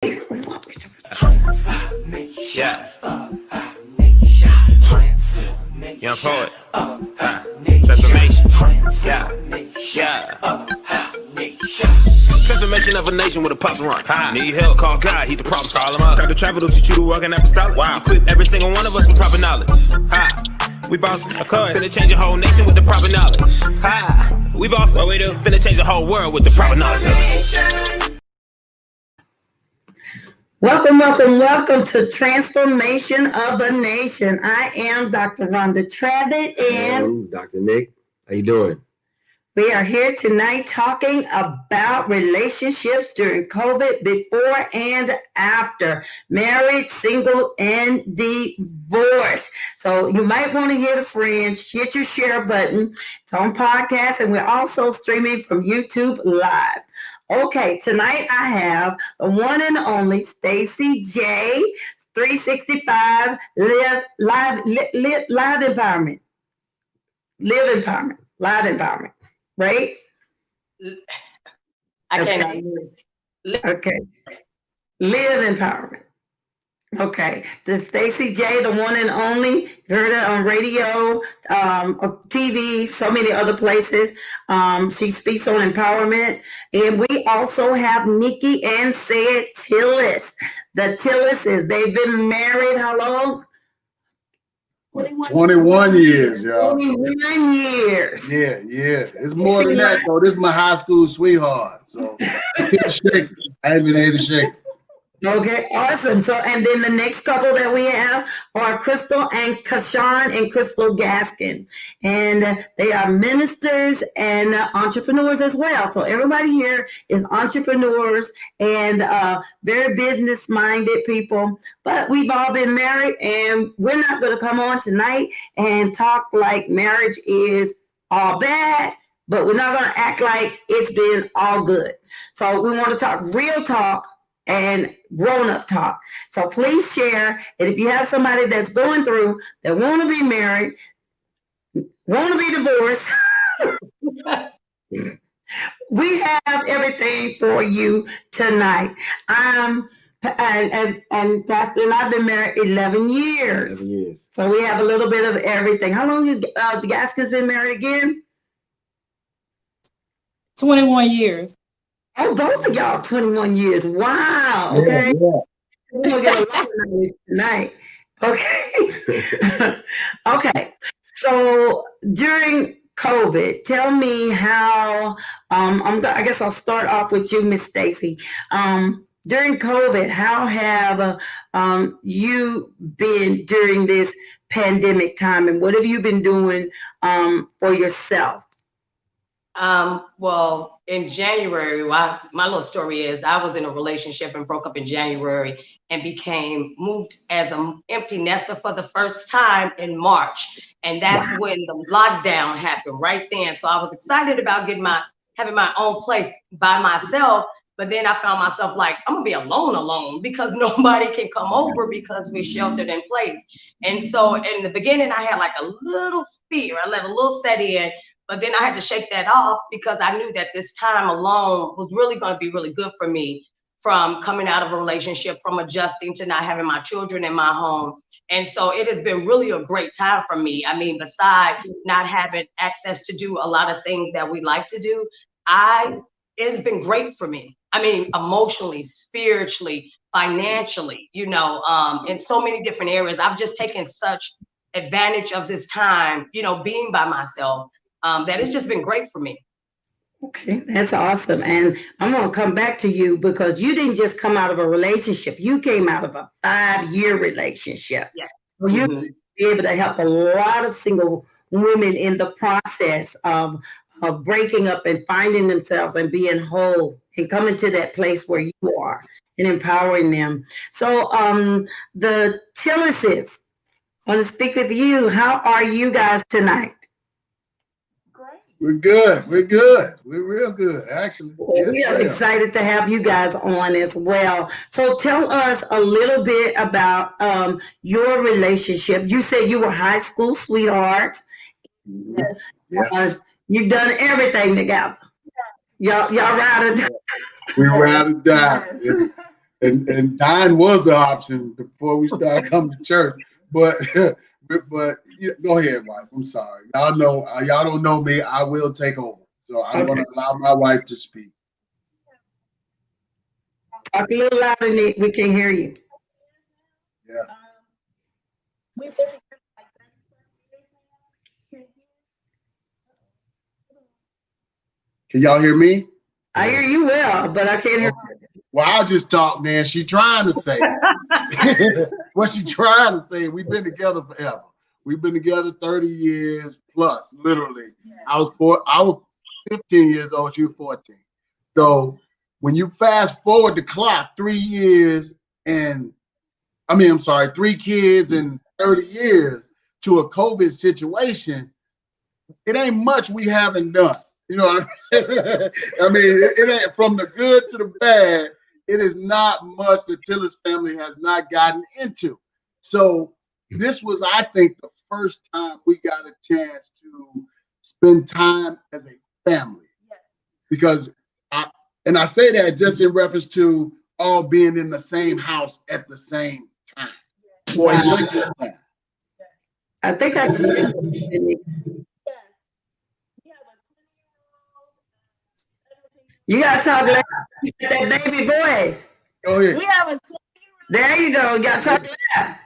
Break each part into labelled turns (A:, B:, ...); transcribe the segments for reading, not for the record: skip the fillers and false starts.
A: Yeah. Young poet. Transformation. Yeah. Transformation of a nation with a pop run. Need help, call God, he the problem solver. Dr. Travitt will teach you to walk in apostolic. Wow. Equip every single one of us with proper knowledge. We bossin', of course. Finna change a whole nation with the proper knowledge. We bossin', what we do? Finna change the whole world with the proper knowledge.
B: Welcome to Transformation of a Nation. I am Dr. Rhonda Travitt and
C: Dr. Nick. How you doing?
B: We are here tonight talking about relationships during COVID, before and after, married, single, and divorced. So you might want to hit a friend, hit your share button. It's on podcast, and we're also streaming from YouTube Live. Okay, tonight I have the one and only Stacy J, 365 Live Empowerment. Live Empowerment. Right?
D: I cannot.
B: Okay. Live Empowerment. Okay. The Stacy J, the one and only. You heard it on radio, TV, so many other places. She speaks on empowerment. And we also have Nikki and Said Tillis. The Tillises, they've been married how long?
E: 21 years, y'all.
B: 21 years.
E: Yeah. It's more than that, though. This is my high school sweetheart. So I can't shake it. I haven't been able to shake it.
B: Okay, awesome. So, and then the next couple that we have are Crystal and Kashawn and Crystal Gaskin. And they are ministers and entrepreneurs as well. So everybody here is entrepreneurs and very business-minded people. But we've all been married, and we're not going to come on tonight and talk like marriage is all bad, but we're not going to act like it's been all good. So we want to talk real talk and grown-up talk. So please share. And if you have somebody that's going through, that want to be married, want to be divorced, we have everything for you tonight. And Pastor and I've been married 11 years.
C: 11 years.
B: So we have a little bit of everything. How long has the Gaskins been married again?
D: 21 years.
B: Oh, both of y'all 21 years. Wow. Okay.
E: Yeah.
B: We're going to get a lot of knowledge tonight. Okay. Okay. So during COVID, tell me how, I guess I'll start off with you, Miss Stacy. During COVID, how have you been during this pandemic time, and what have you been doing for yourself?
D: Well, in January, my little story is I was in a relationship and broke up in January and moved as an empty nester for the first time in March. And that's when the lockdown happened right then. So I was excited about having my own place by myself. But then I found myself like, I'm gonna be alone because nobody can come over because we're sheltered in place. And so in the beginning, I had like a little fear. I let a little set in. But then I had to shake that off because I knew that this time alone was really going to be really good for me, from coming out of a relationship, from adjusting to not having my children in my home. And so it has been really a great time for me. I mean, besides not having access to do a lot of things that we like to do, it has been great for me. I mean, emotionally, spiritually, financially, in so many different areas. I've just taken such advantage of this time, being by myself. That has just been great for me.
B: Okay, that's awesome. And I'm going to come back to you because you didn't just come out of a relationship. You came out of a 5-year relationship.
D: Yeah.
B: So you be able to help a lot of single women in the process of breaking up and finding themselves and being whole and coming to that place where you are and empowering them. So the Tillises, I want to speak with you. How are you guys tonight?
E: We're good. We're real good, actually.
B: Yes, we are excited to have you guys on as well. So tell us a little bit about your relationship. You said you were high school sweethearts.
E: Yeah.
B: You've done everything together. Y'all ride or die.
E: We ride or die. and dying was the option before we started coming to church. But go ahead, wife. I'm sorry. Y'all don't know me. I will take over. So I'm going to allow my wife to speak.
B: Talk a little louder, Nick. We can hear you.
E: Yeah. Can y'all hear me?
B: I hear you well, but I can't hear you.
E: Well, I'll just talk, man. She trying to say what she trying to say. We've been together forever. We've been together 30 years plus, literally. I was 15 years old. She was 14. So when you fast forward the clock 3 years and 3 kids and 30 years to a COVID situation, it ain't much we haven't done. You know what I mean? I mean, it ain't from the good to the bad. It is not much the Tillers family has not gotten into. So this was, I think, the first time we got a chance to spend time as a family. Because I say that just in reference to all being in the same house at the same time. For a length of time.
B: I think I can. You gotta talk like that baby voice.
E: Go ahead.
F: We have a 20-year-old.
B: There you go. You gotta talk like that.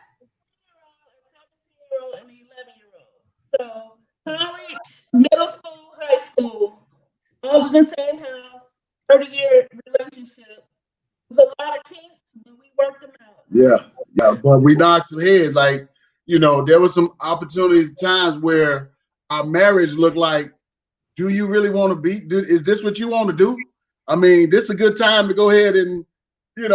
F: 17-year-old, and an 11-year-old. So college, middle school, high school, all in the same house, 30-year relationship. There's a lot of kinks, and we worked them out.
E: Yeah, but we knocked some heads. Like, there were some opportunities, times where our marriage looked like, do you really want to be? Is this what you want to do? I mean, this is a good time to go ahead and, you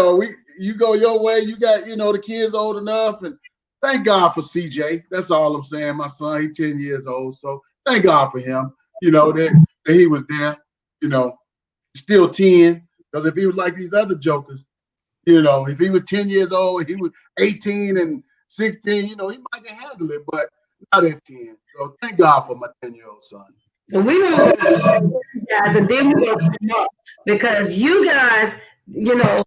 E: go your way. You got, the kids old enough, and thank God for CJ. That's all I'm saying. My son, he's 10 years old, so thank God for him. That he was there. Still 10. Because if he was like these other jokers, if he was 10 years old, he was 18 and 16, he might have handled it, but not at 10. So thank God for my 10-year-old son.
B: So we gonna go to you guys, and then we're gonna come up because you guys, y'all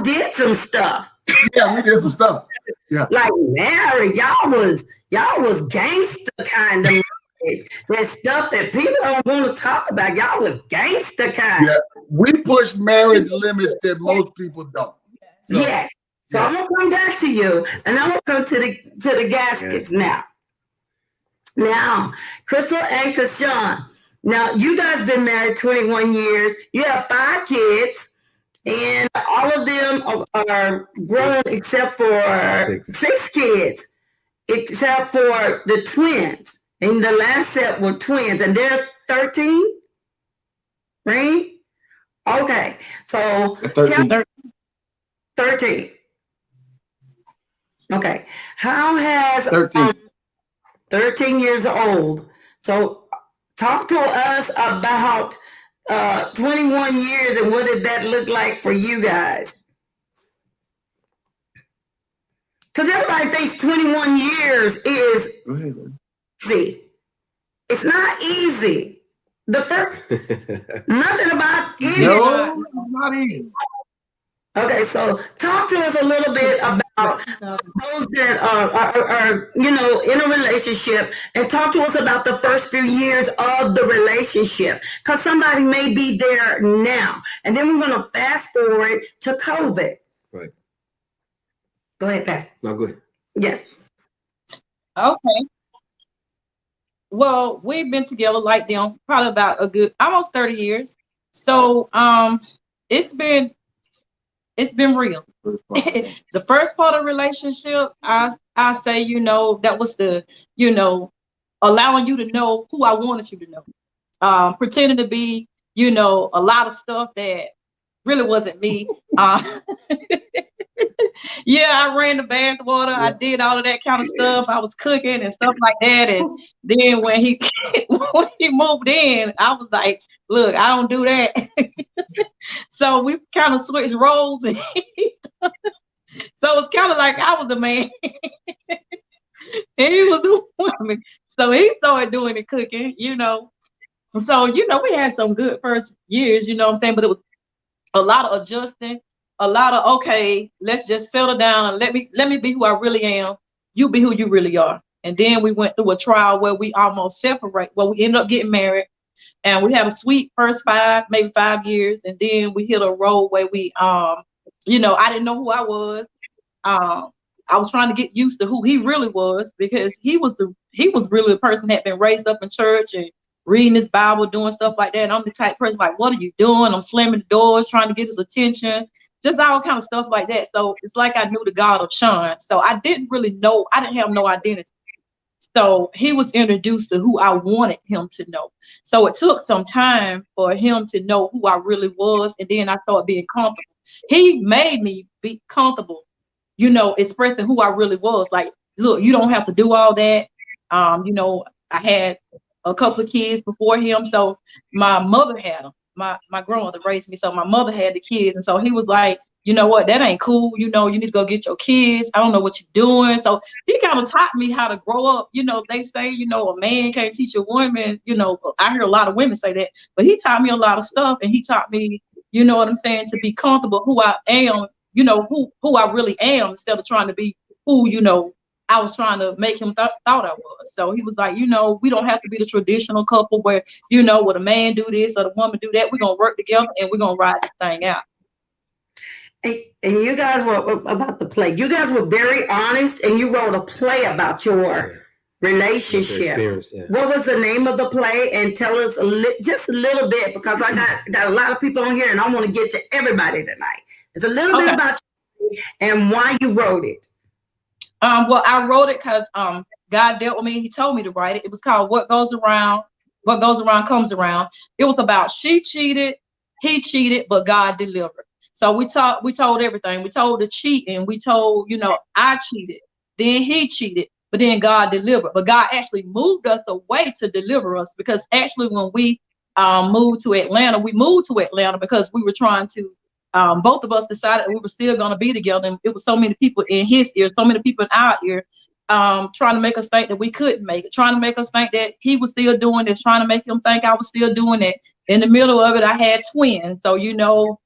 B: did some stuff.
E: Yeah, we did some stuff. Yeah.
B: Like married, y'all was gangster kind of. That stuff that people don't want to talk about. Y'all was gangster kind.
E: Yeah, we push marriage limits that most people don't.
B: So, yes. So I'm gonna come back to you, and I'm gonna come to the gaskets now. Now, Crystal and Kashawn. Now, you guys been married 21 years. You have 5 kids, and all of them are grown except for 6 kids, except for the twins. And the last set were twins, and they're 13, right? Okay, so 13. Okay, how has 13 years old? So talk to us about 21 years and what did that look like for you guys? Because everybody thinks 21 years is easy. It's not easy. The first, nothing about easy.
E: No, not easy.
B: Okay, so talk to us a little bit about those that are in a relationship, and talk to us about the first few years of the relationship, because somebody may be there now, and then we're going to fast forward to COVID.
C: Right.
B: Go ahead, Pastor.
C: No, go ahead.
B: Yes.
G: Okay. Well, we've been together like them probably about a good almost 30 years. So it's been real. The first part of the relationship, I say, that was the, allowing you to know who I wanted you to know. Pretending to be, a lot of stuff that really wasn't me. Yeah, I ran the bath water. Yeah. I did all of that kind of stuff. I was cooking and stuff like that. And then when he moved in, I was like, look, I don't do that. So we kind of switched roles. And so it's kind of like I was the man and he was the woman. So he started doing the cooking, So, we had some good first years, what I'm saying? But it was a lot of adjusting. a lot of, okay, let's just settle down and let me be who I really am. You be who you really are. And then we went through a trial where we almost separate. Well, we ended up getting married, and we had a sweet first 5, maybe 5 years, and then we hit a road where we, you know, I didn't know who I was. I was trying to get used to who he really was, because he was really the person that had been raised up in church and reading his Bible, doing stuff like that. And I'm the type person like, what are you doing? I'm slamming the doors, trying to get his attention, just all kind of stuff like that. So it's like I knew the God of Sean. So I didn't really know, I didn't have no identity. So he was introduced to who I wanted him to know. So it took some time for him to know who I really was. And then I started being comfortable. He made me be comfortable, you know, expressing who I really was. Like, look, you don't have to do all that. You know, I had a couple of kids before him. So my mother had them. My grandmother raised me. So my mother had the kids. And so he was like, you know what, that ain't cool. You know, you need to go get your kids. I don't know what you're doing. So he kind of taught me how to grow up. You know, they say, you know, a man can't teach a woman, you know, I hear a lot of women say that, but he taught me a lot of stuff. And he taught me, you know what I'm saying, to be comfortable who I am, you know, who I really am, instead of trying to be who, you know, I was trying to make him thought I was. So he was like, you know, we don't have to be the traditional couple where, you know, would a man do this or the woman do that. We're going to work together and we're going to ride this thing out.
B: And you guys were about the play. You guys were very honest, and you wrote a play about your relationship.
C: Yeah.
B: What was the name of the play? And tell us just a little bit, because I got a lot of people on here, and I want to get to everybody tonight. It's a little bit about you and why you wrote it.
G: Well, I wrote it because God dealt with me. He told me to write it. It was called What Goes Around Comes Around. It was about she cheated, he cheated, but God delivered. So we told everything. We told the cheating. We told, you know, I cheated, then he cheated, but then God delivered. But God actually moved us away to deliver us, because actually when we moved to Atlanta, because we were trying to, both of us decided we were still going to be together. And it was so many people in his ear, so many people in our ear, trying to make us think that we couldn't make it, trying to make us think that he was still doing this, trying to make him think I was still doing it. In the middle of it, I had twins. So, you know,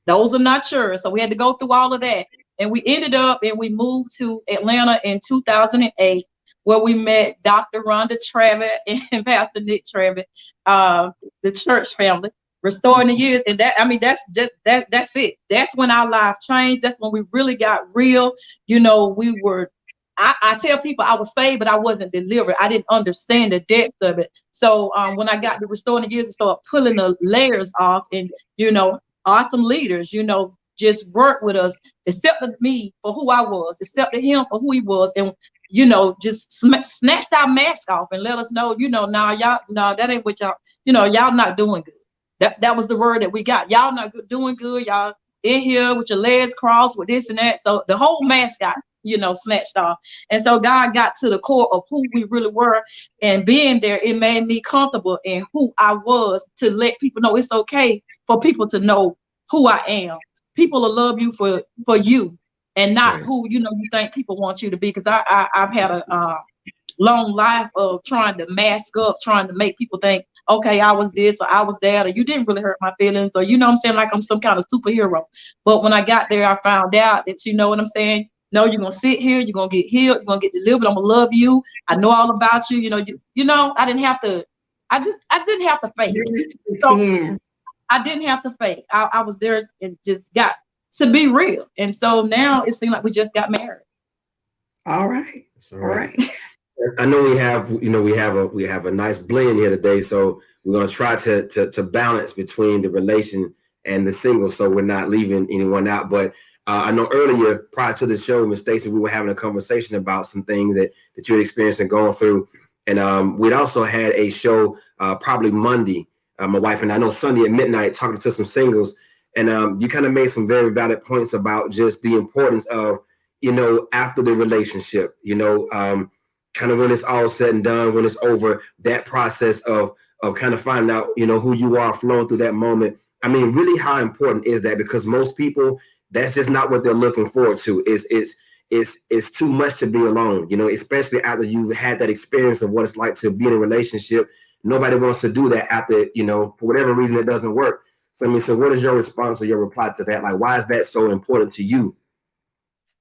G: those are not sure. So we had to go through all of that. And we ended up and we moved to Atlanta in 2008, where we met Dr. Rhonda Travitt and Pastor Nick Travitt, the church family, restoring the years. And that, I mean, that's it. That's when our life changed. That's when we really got real. You know, we were, I tell people I was saved, but I wasn't delivered. I didn't understand the depth of it. So when I got to restoring the years and started pulling the layers off, and, you know, awesome leaders, you know, just worked with us, accepted me for who I was, accepted him for who he was, and, you know, just snatched our mask off and let us know, you know, y'all, that ain't what y'all, you know, y'all not doing good. That was the word that we got. Y'all not doing good. Y'all in here with your legs crossed with this and that. So the whole mask got, you know, snatched off. And so God got to the core of who we really were, and being there, it made me comfortable in who I was, to let people know it's okay for people to know who I am. People will love you for you, and not who, you know, you think people want you to be. Because I've had a long life of trying to mask up, trying to make people think, okay, I was this or I was that, or you didn't really hurt my feelings, or, you know what I'm saying, like I'm some kind of superhero. But when I got there, I found out that, you know what I'm saying, no, you're gonna sit here, you're gonna get healed, you're gonna get delivered, I'm gonna love you, I know all about you, you know, I didn't have to fake. So I didn't have to fake. I was there and just got to be real. And so now it seems like we just got married.
B: All right.
C: All right. I know we have a nice blend here today, so we're gonna try to balance between the relation and the single, so we're not leaving anyone out. But I know earlier, prior to the show, Ms. Stacy, we were having a conversation about some things that you had experienced and gone through, and we'd also had a show probably Monday, my wife and I know Sunday at midnight, talking to some singles, and you kind of made some very valid points about just the importance of, you know, after the relationship, you know, kind of when it's all said and done, when it's over, that process of kind of finding out, you know, who you are, flowing through that moment. I mean, really, how important is that? Because most people, that's just not what they're looking forward to. It's too much to be alone, you know, especially after you've had that experience of what it's like to be in a relationship. Nobody wants to do that after, you know, for whatever reason, it doesn't work. So I mean, so what is your response or your reply to that? Like, why is that so important to you?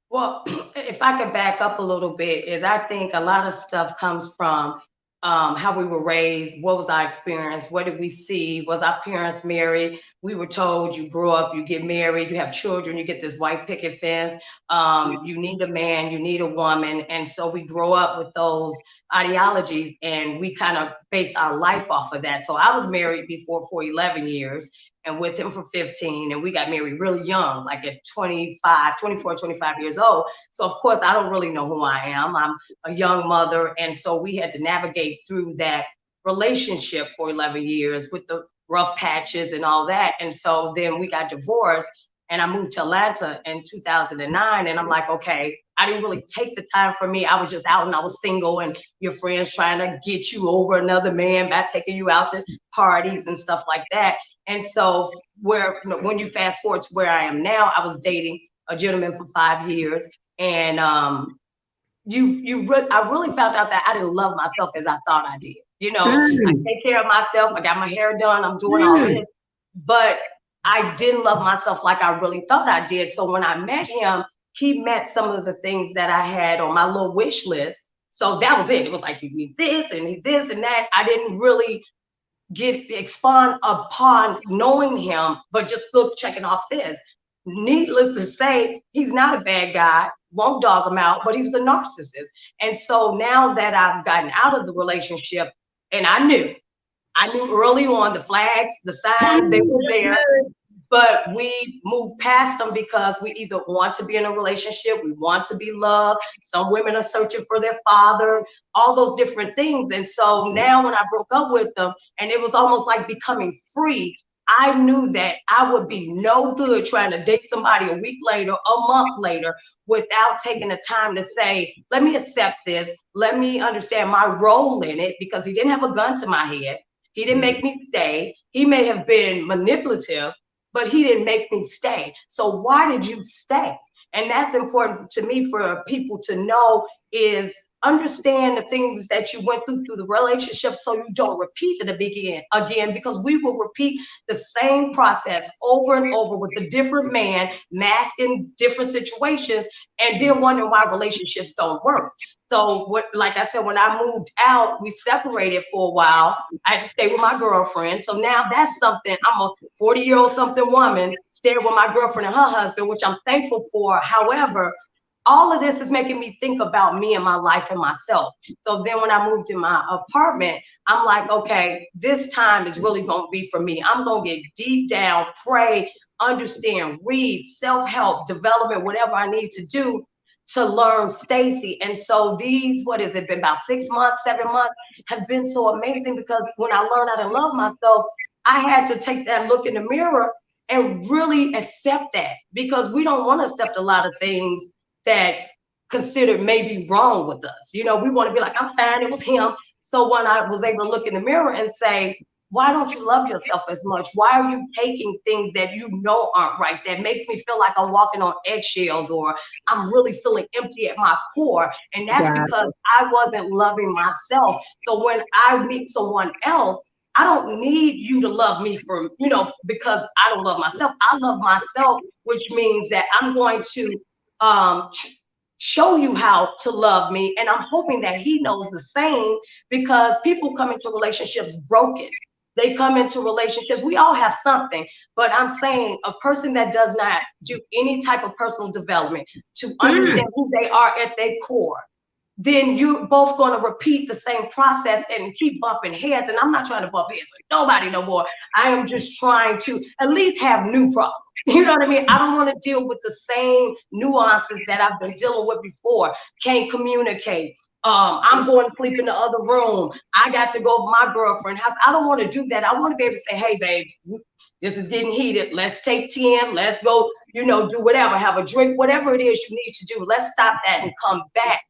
D: Well, if I could back up a little bit, is I think a lot of stuff comes from how we were raised. What was our experience? What did we see? Was our parents married? We were told you grow up, you get married, you have children, you get this white picket fence. You need a man, you need a woman. And so we grow up with those ideologies and we kind of base our life off of that. So I was married before for 11 years and with him for 15, and we got married really young, like at 24, 25 years old. So of course I don't really know who I am. I'm a young mother, and so we had to navigate through that relationship for 11 years with the rough patches and all that. And so then we got divorced, and I moved to Atlanta in 2009, and I'm like, okay, I didn't really take the time for me. I was just out and I was single, and your friends trying to get you over another man by taking you out to parties and stuff like that. And so when you fast forward to where I am now, I was dating a gentleman for 5 years, and I really found out that I didn't love myself as I thought I did. I take care of myself. I got my hair done. I'm doing all this, but I didn't love myself like I really thought I did. So when I met him, he met some of the things that I had on my little wish list. So that was it. It was like, you need this and this and that. I didn't really expand upon knowing him, but just checking off this. Needless to say, he's not a bad guy, won't dog him out, but he was a narcissist. And so now that I've gotten out of the relationship, and I knew early on the flags, the signs, they were there, but we moved past them because we either want to be in a relationship, we want to be loved. Some women are searching for their father, all those different things. And so now when I broke up with them, and it was almost like becoming free, I knew that I would be no good trying to date somebody a week later, a month later, without taking the time to say, let me accept this. Let me understand my role in it, because he didn't have a gun to my head. He didn't make me stay. He may have been manipulative, but he didn't make me stay. So why did you stay? And that's important to me for people to know, is understand the things that you went through the relationship, so you don't repeat it again, because we will repeat the same process over and over with a different man, masking different situations, and then wonder why relationships don't work. So like I said, when I moved out, we separated for a while. I had to stay with my girlfriend. So now that's something, I'm a 40-year-old something woman, staying with my girlfriend and her husband, which I'm thankful for. However, all of this is making me think about me and my life and myself. So then when I moved in my apartment, I'm like, okay, this time is really going to be for me. I'm going to get deep down, pray, understand, read, self-help, development, whatever I need to do to learn Stacy. And so these, what has it been, about 6 months, 7 months, have been so amazing, because when I learned how to love myself, I had to take that look in the mirror and really accept that, because we don't want to accept a lot of things that considered maybe wrong with us. We want to be like, I'm fine, it was him. So when I was able to look in the mirror and say, why don't you love yourself as much? Why are you taking things that you know aren't right, that makes me feel like I'm walking on eggshells, or I'm really feeling empty at my core? And that's because I wasn't loving myself. So when I meet someone else, I don't need you to love me for, because I don't love myself. I love myself, which means that I'm going to show you how to love me. And I'm hoping that he knows the same, because people come into relationships broken. They come into relationships, we all have something, but I'm saying a person that does not do any type of personal development to understand who they are at their core, then you're both going to repeat the same process and keep bumping heads. And I'm not trying to bump heads with nobody no more. I am just trying to at least have new problems. You know what I mean? I don't want to deal with the same nuances that I've been dealing with before. Can't communicate. I'm going to sleep in the other room. I got to go to my girlfriend's house. I don't want to do that. I want to be able to say, hey, babe, this is getting heated. Let's take 10. Let's go, do whatever, have a drink, whatever it is you need to do. Let's stop that and come back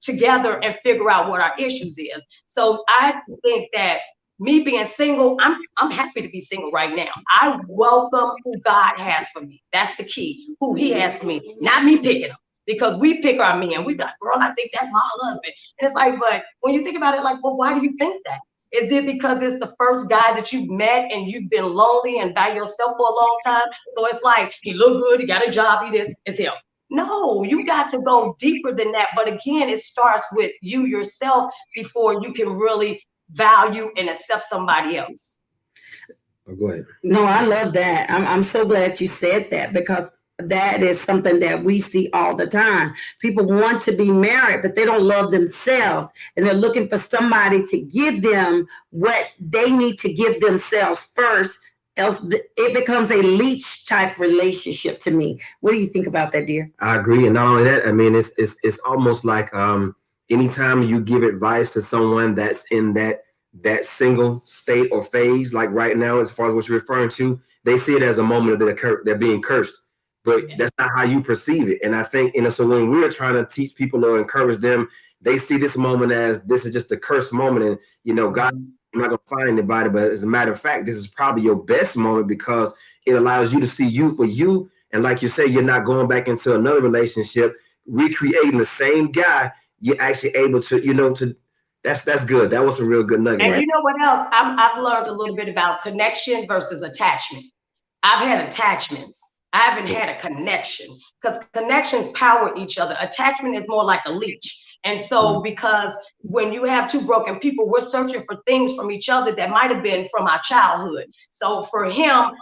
D: together and figure out what our issues is. So I think that me being single, I'm happy to be single right now. I welcome who God has for me. That's the key, who he has for me, not me picking them. Because we pick our men. We like, girl, I think that's my husband. And it's like, but when you think about it, like, well, why do you think that? Is it because it's the first guy that you've met and you've been lonely and by yourself for a long time? So it's like, he look good, he got a job, he this, it's him. No, you got to go deeper than that. But again, it starts with you yourself before you can really value and accept somebody else.
C: Oh, go ahead.
B: No, I love that. I'm so glad you said that, because that is something that we see all the time. People want to be married, but they don't love themselves, and they're looking for somebody to give them what they need to give themselves first. Else, it becomes a leech type relationship to me. What do you think about that, dear?
C: I agree, and not only that, I mean, it's almost like anytime you give advice to someone that's in that single state or phase, like right now, as far as what you're referring to, they see it as a moment that they're being cursed, but that's not how you perceive it. And I think, so when we're trying to teach people or encourage them, they see this moment as this is just a cursed moment, and God, I'm not gonna find anybody, but as a matter of fact, this is probably your best moment because it allows you to see you for you. And like you say, you're not going back into another relationship, recreating the same guy. You're actually able to, that's good. That was a real good nugget.
D: And
C: right?
D: you know what else? I've learned a little bit about connection versus attachment. I've had attachments. I haven't had a connection, because connections power each other. Attachment is more like a leech. And so because when you have two broken people, we're searching for things from each other that might have been from our childhood. So for him,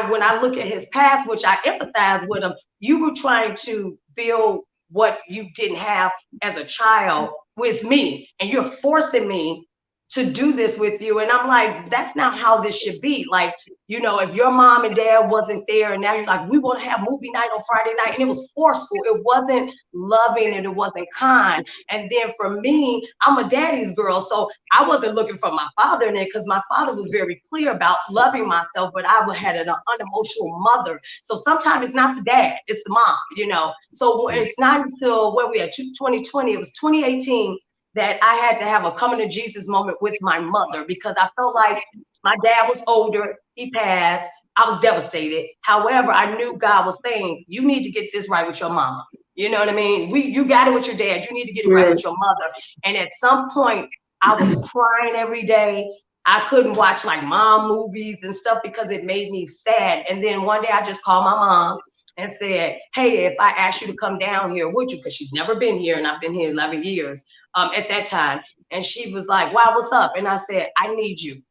D: when I look at his past, which I empathize with him, you were trying to build what you didn't have as a child with me, and you're forcing me to do this with you. And I'm like, that's not how this should be. Like, if your mom and dad wasn't there and now you're like, we want to have movie night on Friday night, and it was forceful, it wasn't loving, and it wasn't kind. And then for me, I'm a daddy's girl, so I wasn't looking for my father in it, because my father was very clear about loving myself, but I had an unemotional mother. So sometimes it's not the dad, it's the mom, so it's not until where we at 2020, it was 2018, that I had to have a coming to Jesus moment with my mother, because I felt like my dad was older, he passed, I was devastated. However, I knew God was saying, you need to get this right with your mama. You know what I mean? You got it with your dad, you need to get it right with your mother. And at some point, I was crying every day. I couldn't watch like mom movies and stuff because it made me sad. And then one day I just called my mom and said, hey, if I asked you to come down here, would you? Because she's never been here, and I've been here 11 years at that time. And she was like, wow, what's up? And I said, I need you.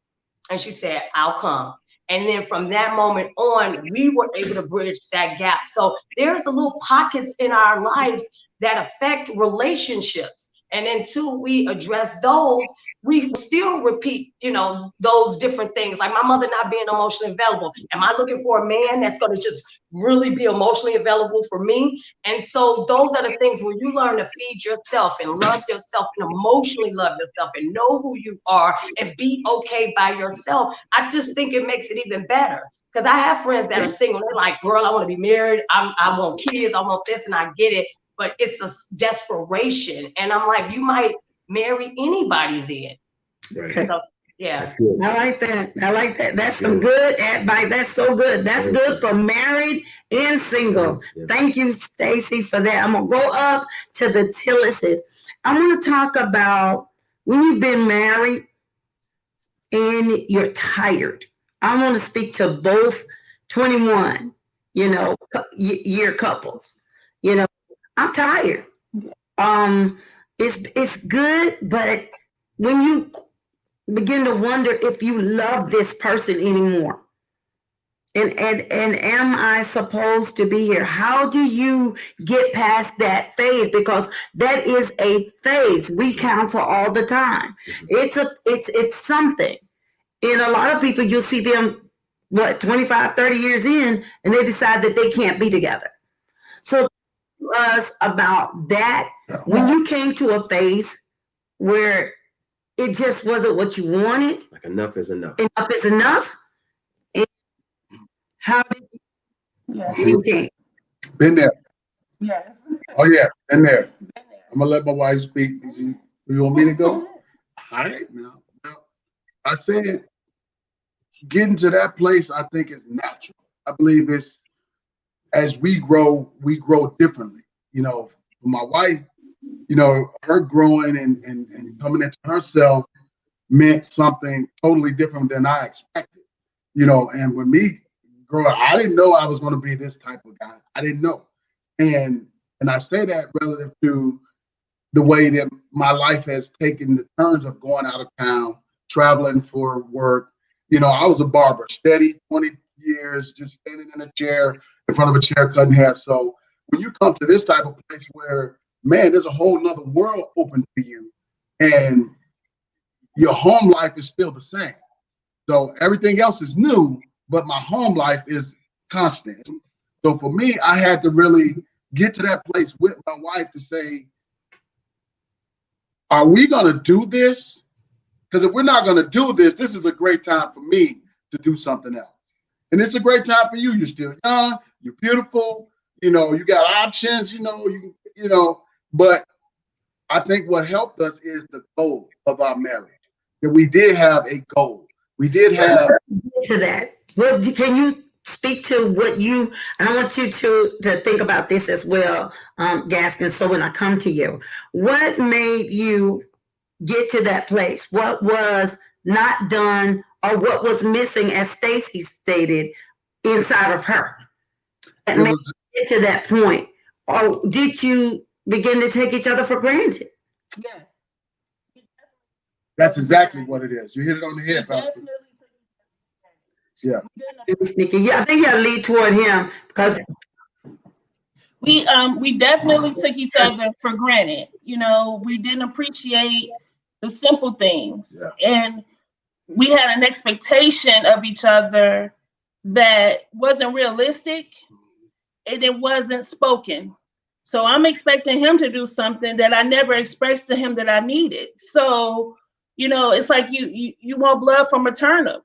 D: And she said, I'll come. And then from that moment on, we were able to bridge that gap. So there's a little pockets in our lives that affect relationships. And until we address those, we still repeat, those different things. Like my mother not being emotionally available. Am I looking for a man that's going to just really be emotionally available for me? And so those are the things where you learn to feed yourself and love yourself and emotionally love yourself and know who you are and be okay by yourself. I just think it makes it even better. Because I have friends that are single. They're like, girl, I want to be married. I want kids. I want this, and I get it. But it's a desperation. And I'm like, you might marry anybody then.
C: Right.
D: So, yeah.
B: I like that. That's some good advice. That's so good. That's good for married and single. Thank you, Stacy, for that. I'm gonna go up to the Tillises. I want to talk about when you've been married and you're tired. I want to speak to both 21, year couples. I'm tired. It's good, but when you begin to wonder if you love this person anymore, and am I supposed to be here? How do you get past that phase? Because that is a phase. We counsel all the time. It's something. And a lot of people, you'll see them 25, 30 years in, and they decide that they can't be together. So us about that, when you came to a phase where it just wasn't what you wanted,
C: Like enough is enough.
B: Enough is enough. And how did you think?
E: Been there.
F: Yeah.
E: Oh yeah, been there. I'm gonna let my wife speak. You want me to go? All right, now. I said getting to that place, I think is natural. I believe it's as we grow differently. My wife, her growing and coming into herself, meant something totally different than I expected, you know. And with me growing up, I didn't know I was going to be this type of guy. I didn't know. And I say that relative to the way that my life has taken the turns of going out of town, traveling for work. You know, I was a barber, steady 20 years, just standing in a chair, in front of a chair, cutting hair. So when you come to this type of place where, man, there's a whole nother world open to you, and your home life is still the same. So everything else is new, but my home life is constant. So for me, I had to really get to that place with my wife to say, are we going to do this? Because if we're not going to do this, this is a great time for me to do something else. And it's a great time for you. You're still young, you're beautiful, you know, you got options, you know, but I think what helped us is the goal of our marriage. That we did have a goal. We did have
B: to that. Well, can you speak to what you, and I want you to think about this as well, Gaskin, so when I come to you, what made you get to that place? What was not done or what was missing, as Stacy stated, inside of her that made you get to that point? Or did you begin to take each other for granted?
F: Yeah.
E: That's exactly what it is. You hit it on the head, Pastor. Yeah.
B: Yeah, I think you gotta lead toward him because
F: we definitely took each other for granted. You know, we didn't appreciate the simple things.
E: Yeah.
F: And we had an expectation of each other that wasn't realistic and it wasn't spoken. So I'm expecting him to do something that I never expressed to him that I needed. So, you know, it's like you want blood from a turnip.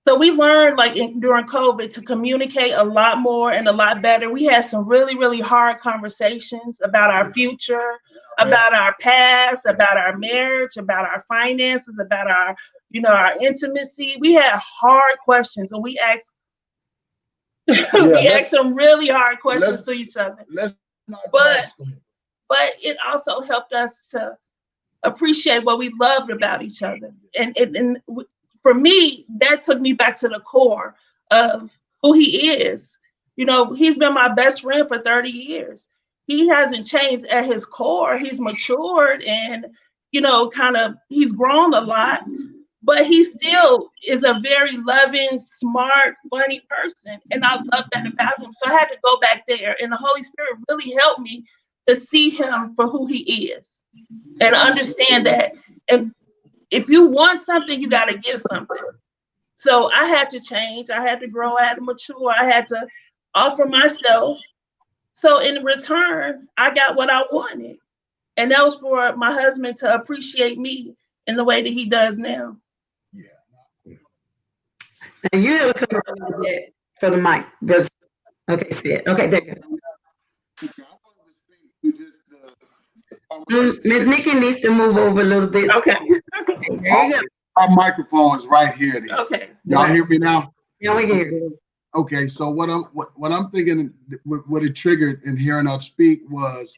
F: So we learned during COVID to communicate a lot more and a lot better. We had some really, really hard conversations about our future, about our past, about our marriage, about our finances, about our, you know, our intimacy. We had hard questions, and we asked asked some really hard questions to each other. But it also helped us to appreciate what we loved about each other. And for me, that took me back to the core of who he is. You know, he's been my best friend for 30 years. He hasn't changed at his core. He's matured and, you know, he's grown a lot, but he still is a very loving, smart, funny person. And I love that about him. So I had to go back there, and the Holy Spirit really helped me to see him for who he is and understand that. And if you want something, you got to give something. So I had to change. I had to grow. I had to mature. I had to offer myself. So in return, I got what I wanted. And that was for my husband to appreciate me in the way that he does now.
B: Yeah. And you have come a little bit for the mic. Okay, see it. Okay, there you go. Ms. Nikki needs to move over a little bit.
F: Okay.
B: There you go.
E: Our microphone is right here.
F: Okay.
E: Y'all hear me now?
B: Yeah, we can hear you.
E: Okay, so what I'm thinking, what it triggered in hearing us speak was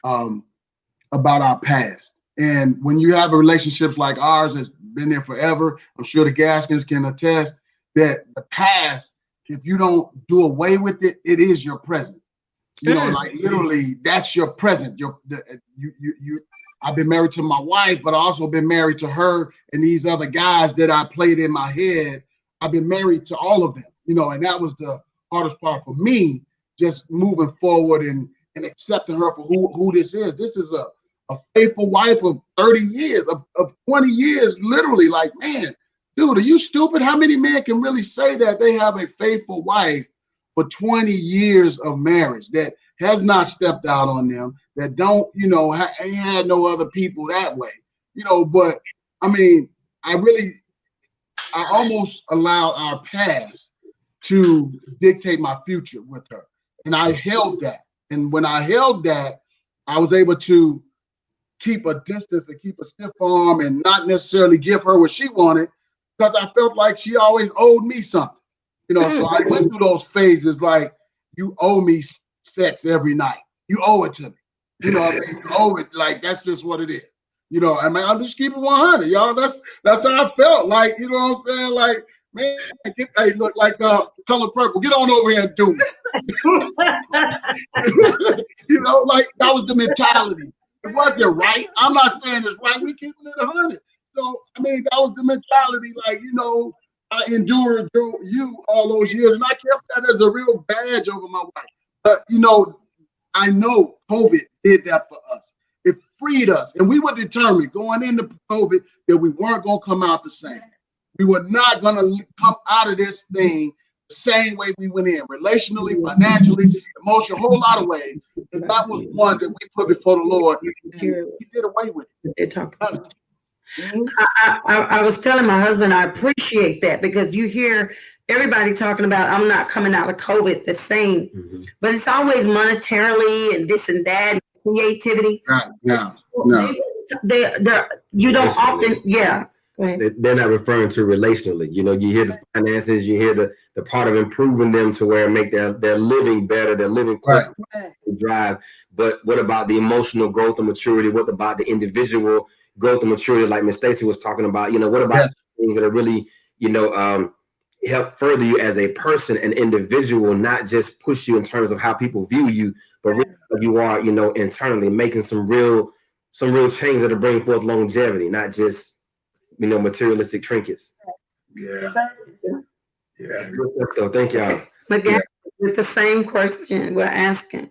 E: about our past. And when you have a relationship like ours that's been there forever, I'm sure the Gaskins can attest that the past, if you don't do away with it, it is your present. You know, like literally, that's your present. I've been married to my wife, but I also been married to her and these other guys that I played in my head. I've been married to all of them, you know, and that was the hardest part for me, just moving forward and accepting her for who this is. This is a faithful wife of 30 years, of 20 years, literally. Like, man, dude, are you stupid? How many men can really say that they have a faithful wife for 20 years of marriage that has not stepped out on them, that don't, you know, ain't had no other people that way, you know? But I mean, I almost allowed our past to dictate my future with her. And I held that. And when I held that, I was able to keep a distance and keep a stiff arm and not necessarily give her what she wanted, because I felt like she always owed me something. You know, so I went through those phases like, you owe me sex every night. You owe it to me. You know what I mean? You owe it. Like, that's just what it is. You know, I mean, I'm just keeping 100, y'all. That's how I felt. Like, you know what I'm saying? Like, man, hey, look, like Color Purple, get on over here and do it. You know, like that was the mentality. It wasn't right. I'm not saying it's right. We keeping it 100. So, I mean, that was the mentality. Like, you know, I endured you all those years, and I kept that as a real badge over my life. But, you know, I know COVID did that for us. It freed us, and we were determined going into COVID that we weren't going to come out the same. We were not going to come out of this thing the same way we went in, relationally, financially, emotionally, a whole lot of ways. And that was one that we put before the Lord. And he did away with it.
B: They're talking. I was telling my husband I appreciate that, because you hear everybody talking about I'm not coming out of COVID the same, but it's always monetarily and this and that, creativity.
E: Right. No.
B: They're you don't often, yeah.
C: They're not referring to relationally. You know, you hear the finances, you hear the part of improving them to where make their living better, their living quicker, drive. But what about the emotional growth and maturity? What about the individual growth and maturity, like Miss Stacy was talking about? You know, what about things that are really, you know, help further you as a person and individual, not just push you in terms of how people view you, but really who you are, you know, internally, making some real change that'll bring forth longevity, not just, you know, materialistic trinkets.
E: Yeah.
C: That's good stuff, though. Thank y'all.
B: Again, with the same question we're asking.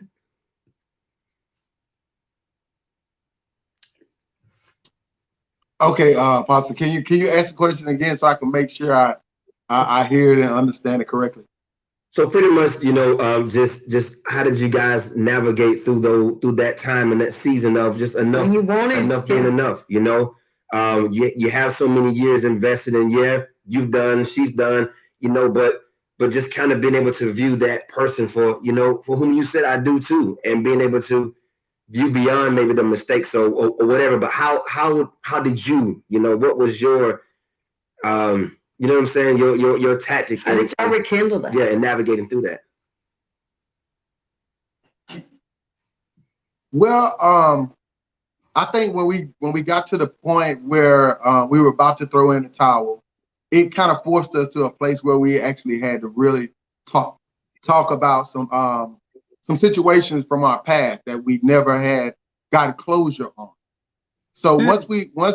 E: Okay, Pastor, can you ask the question again so I can make sure I hear it and understand it correctly?
C: So pretty much, you know, just how did you guys navigate through that time and that season of just enough being enough, you know? You have so many years invested in, you've done, she's done, you know, but just kind of being able to view that person for, you know, for whom you said I do too, and being able to view beyond maybe the mistakes or whatever. But how did you, you know, what was your, you know what I'm saying, your tactic?
B: How did y'all rekindle that?
C: Yeah, and navigating through that.
E: Well, I think when we got to the point where we were about to throw in the towel, it kind of forced us to a place where we actually had to really talk about some situations from our past that we never had gotten closure on. So once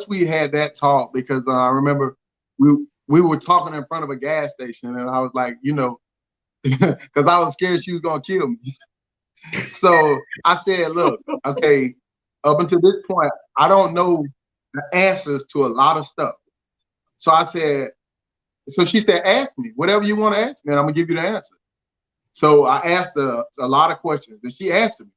E: we had that talk, because I remember we were talking in front of a gas station, and I was like, you know, because I was scared she was gonna kill me. So I said, look, okay, up until this point, I don't know the answers to a lot of stuff. So I said, so she said, ask me whatever you want to ask me, and I'm gonna give you the answer. So I asked her a lot of questions, and she answered me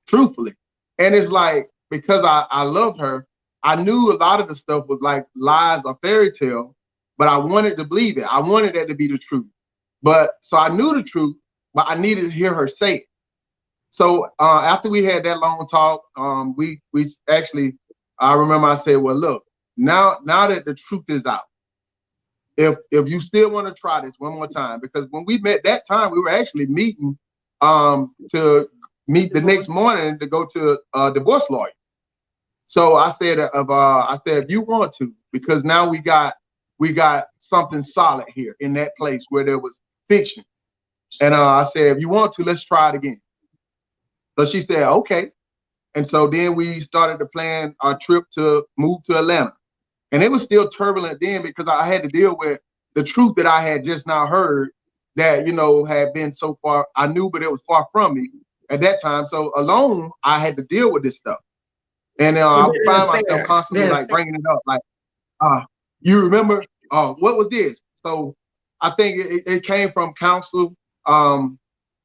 E: truthfully. And it's like, because I loved her, I knew a lot of the stuff was like lies or fairy tale, but I wanted to believe it. I wanted that to be the truth. But so I knew the truth, but I needed to hear her say it. So after we had that long talk, we actually, I remember I said, well, look, now that the truth is out, if you still want to try this one more time, because when we met that time, we were actually meeting to meet the next morning to go to a divorce lawyer. So I said, if you want to, because now we got something solid here in that place where there was fiction. And I said, if you want to, let's try it again. So she said, okay. And so then we started to plan our trip to move to Atlanta. And it was still turbulent then, because I had to deal with the truth that I had just now heard that, you know, had been so far, I knew, but it was far from me at that time. So alone, I had to deal with this stuff. And I find myself constantly like bringing it up, like, you remember, what was this? So I think it came from counsel,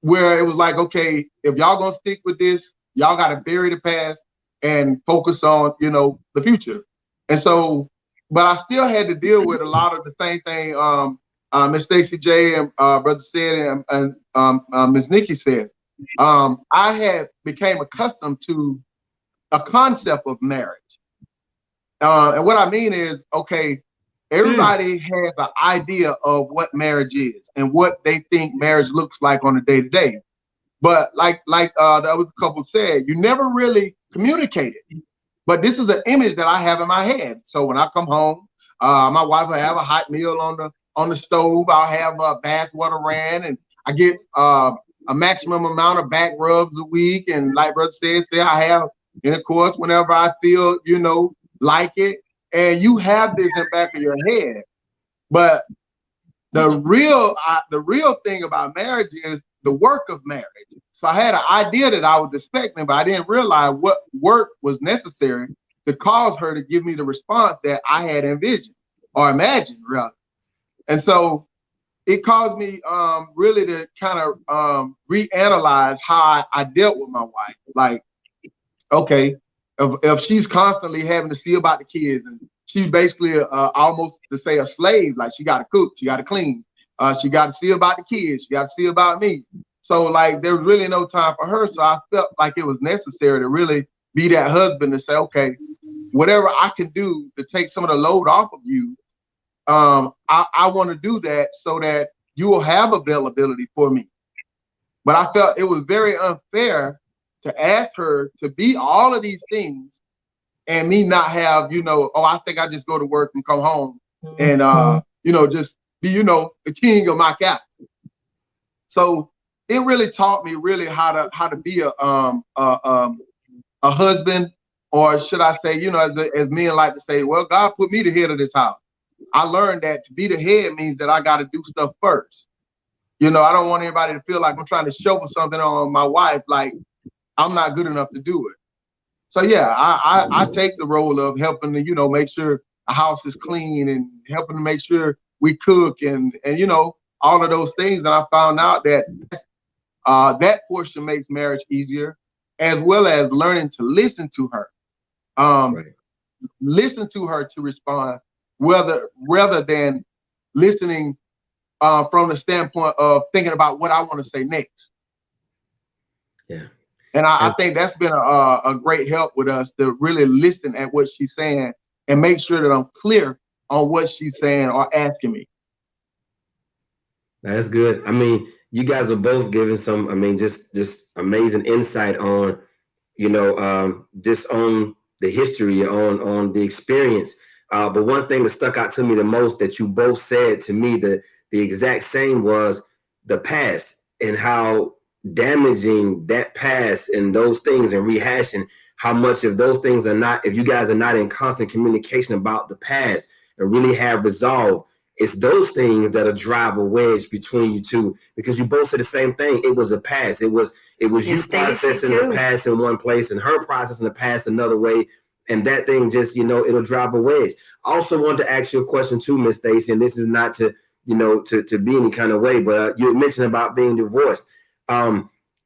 E: where it was like, okay, if y'all gonna stick with this, y'all gotta bury the past and focus on, you know, the future. And so, but I still had to deal with a lot of the same thing Miss Stacy J and Brother said and Miss Nikki said. I had became accustomed to a concept of marriage. And what I mean is, okay, everybody has an idea of what marriage is and what they think marriage looks like on a day-to-day. But like the other couple said, you never really communicated. But this is an image that I have in my head. So when I come home, my wife will have a hot meal on the stove. I'll have bath water ran, and I get a maximum amount of back rubs a week. And like Brother said, I have intercourse whenever I feel, like it. And you have this in the back of your head. But the real thing about marriage is the work of marriage. So I had an idea that I was expecting, but I didn't realize what work was necessary to cause her to give me the response that I had envisioned or imagined, rather. And so it caused me really to kind of reanalyze how I dealt with my wife. Like, okay, if she's constantly having to see about the kids, and she's basically almost to say a slave, like she got to cook, she got to clean, she got to see about the kids, she got to see about me. So like there was really no time for her. So I felt like it was necessary to really be that husband to say, okay, whatever I can do to take some of the load off of you, I want to do that so that you will have availability for me. But I felt it was very unfair to ask her to be all of these things and me not have, I think I just go to work and come home and, just be, the king of my castle. So it really taught me really how to be a husband, or should I say, as men like to say, well, God put me the head of this house. I learned that to be the head means that I got to do stuff first. I don't want anybody to feel like I'm trying to show something on my wife, like I'm not good enough to do it. So yeah, I take the role of helping to, make sure a house is clean and helping to make sure we cook and all of those things. And I found out that that portion makes marriage easier, as well as learning to listen to her. Right. Listen to her to respond, rather than listening from the standpoint of thinking about what I want to say next.
C: Yeah.
E: And I think that's been a great help with us to really listen at what she's saying and make sure that I'm clear on what she's saying or asking me.
C: That's good. I mean, you guys are both giving some, just amazing insight on, just on the history, on the experience. But one thing that stuck out to me the most that you both said to me, the exact same, was the past and how damaging that past and those things and rehashing how much of those things are not, if you guys are not in constant communication about the past and really have resolve, it's those things that'll drive a wedge between you two, because you both said the same thing. It was a past. It was you processing the past in one place and her processing the past another way. And that thing just, it'll drive a wedge. I also wanted to ask you a question too, Miss Stacy, and this is not to, to be any kind of way, but you mentioned about being divorced.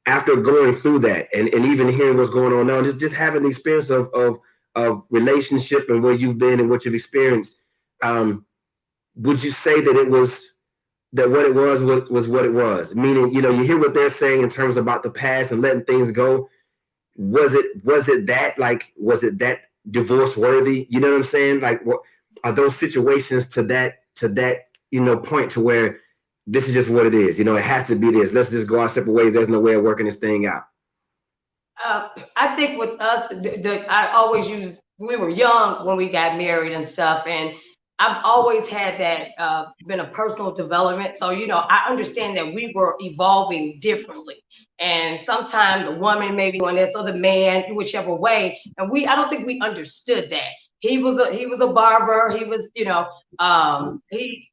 C: After going through that and even hearing what's going on now, just having the experience of relationship and where you've been and what you've experienced, would you say that what it was what it was? Meaning, you hear what they're saying in terms about the past and letting things go. Was it that divorce worthy? You know what I'm saying? Like, what are those situations to that point to where this is just what it is? It has to be this. Let's just go our separate ways. There's no way of working this thing out.
D: I think with us, I always use, we were young when we got married and stuff, and I've always had that been a personal development. So, I understand that we were evolving differently. And sometimes the woman may be doing this or the man, whichever way. And I don't think we understood that. He was a barber. He was, he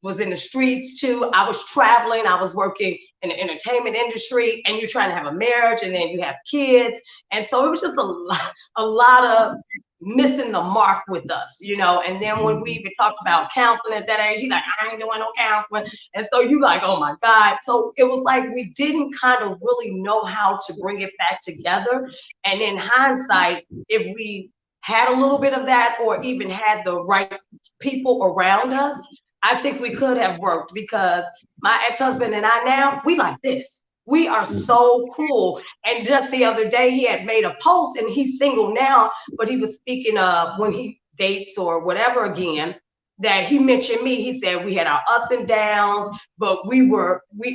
D: was in the streets too. I was traveling. I was working in the entertainment industry, and you're trying to have a marriage, and then you have kids. And so it was just a lot of missing the mark with us, and then when we even talked about counseling at that age, he's like, I ain't doing no counseling. And so you like, oh my God. So it was like we didn't kind of really know how to bring it back together. And in hindsight, if we had a little bit of that, or even had the right people around us, I think we could have worked, because my ex-husband and I now, we like this. We are so cool. And just the other day, he had made a post, and he's single now, but he was speaking of when he dates or whatever again, that he mentioned me. He said we had our ups and downs, but we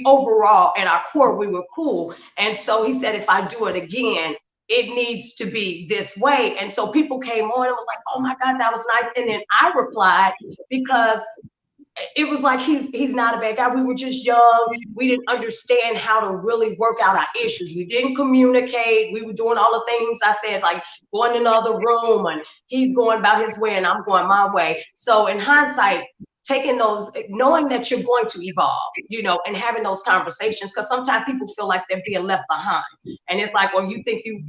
D: overall at our core, we were cool. And so he said, if I do it again, it needs to be this way. And so people came on and was like, oh my God, that was nice. And then I replied, because it was like, he's not a bad guy. We were just young. We didn't understand how to really work out our issues. We didn't communicate. We were doing all the things I said, like going in the other room, and he's going about his way and I'm going my way. So in hindsight, taking those, knowing that you're going to evolve, you know, and having those conversations, because sometimes people feel like they're being left behind. And it's like, well, you think you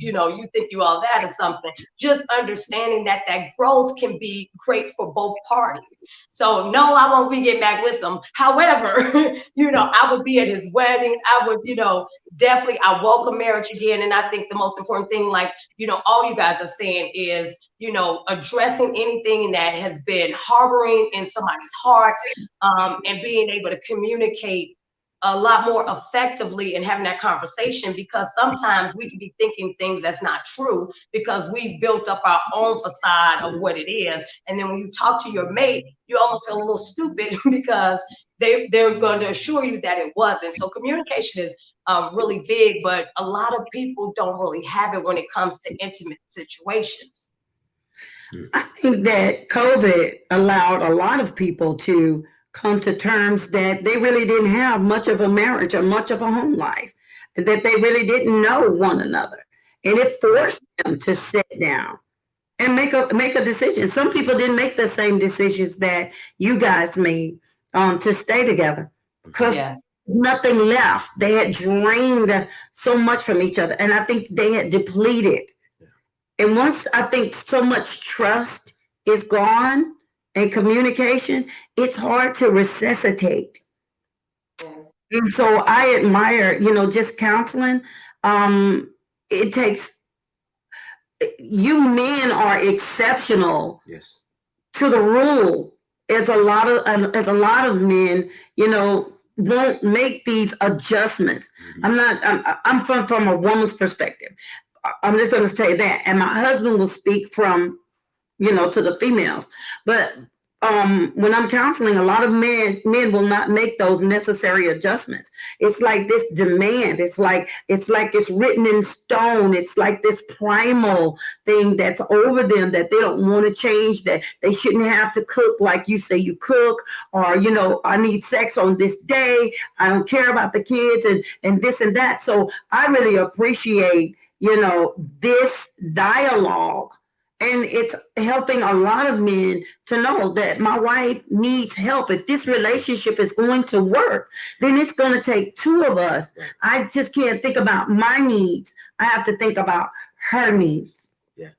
D: think you all that or something. Just understanding that growth can be great for both parties. So no, I won't be getting back with them. However, you know, I would be at his wedding. I would, you know, definitely, I welcome marriage again. And I think the most important thing, like, you know, all you guys are saying is, you know, addressing anything that has been harboring in somebody's heart, and being able to communicate a lot more effectively and having that conversation, because sometimes we can be thinking things that's not true because we've built up our own facade of what it is. And then when you talk to your mate, you almost feel a little stupid because they're going to assure you that it wasn't. So communication is really big, but a lot of people don't really have it when it comes to intimate situations.
B: I think that COVID allowed a lot of people to come to terms that they really didn't have much of a marriage or much of a home life, and that they really didn't know one another. And it forced them to sit down and make a decision. Some people didn't make the same decisions that you guys made, to stay together, because nothing left. They had drained so much from each other, and I think they had depleted. And once I think so much trust is gone and communication, it's hard to resuscitate. And so I admire, you know, just counseling. It takes, you men are exceptional to the rule. As a lot of men, you know, won't make these adjustments. I'm from a woman's perspective. I'm just going to say that. And my husband will speak from, you know, to the females. But when I'm counseling, a lot of men will not make those necessary adjustments. It's like this demand. It's like it's written in stone. It's like this primal thing that's over them that they don't want to change, that they shouldn't have to cook like you say you cook, or, you know, I need sex on this day. I don't care about the kids and this and that. So I really appreciate, you know, this dialogue, and it's helping a lot of men to know that my wife needs help. If this relationship is going to work, then it's going to take two of us. I just can't think about my needs. I have to think about her needs.
C: Yeah.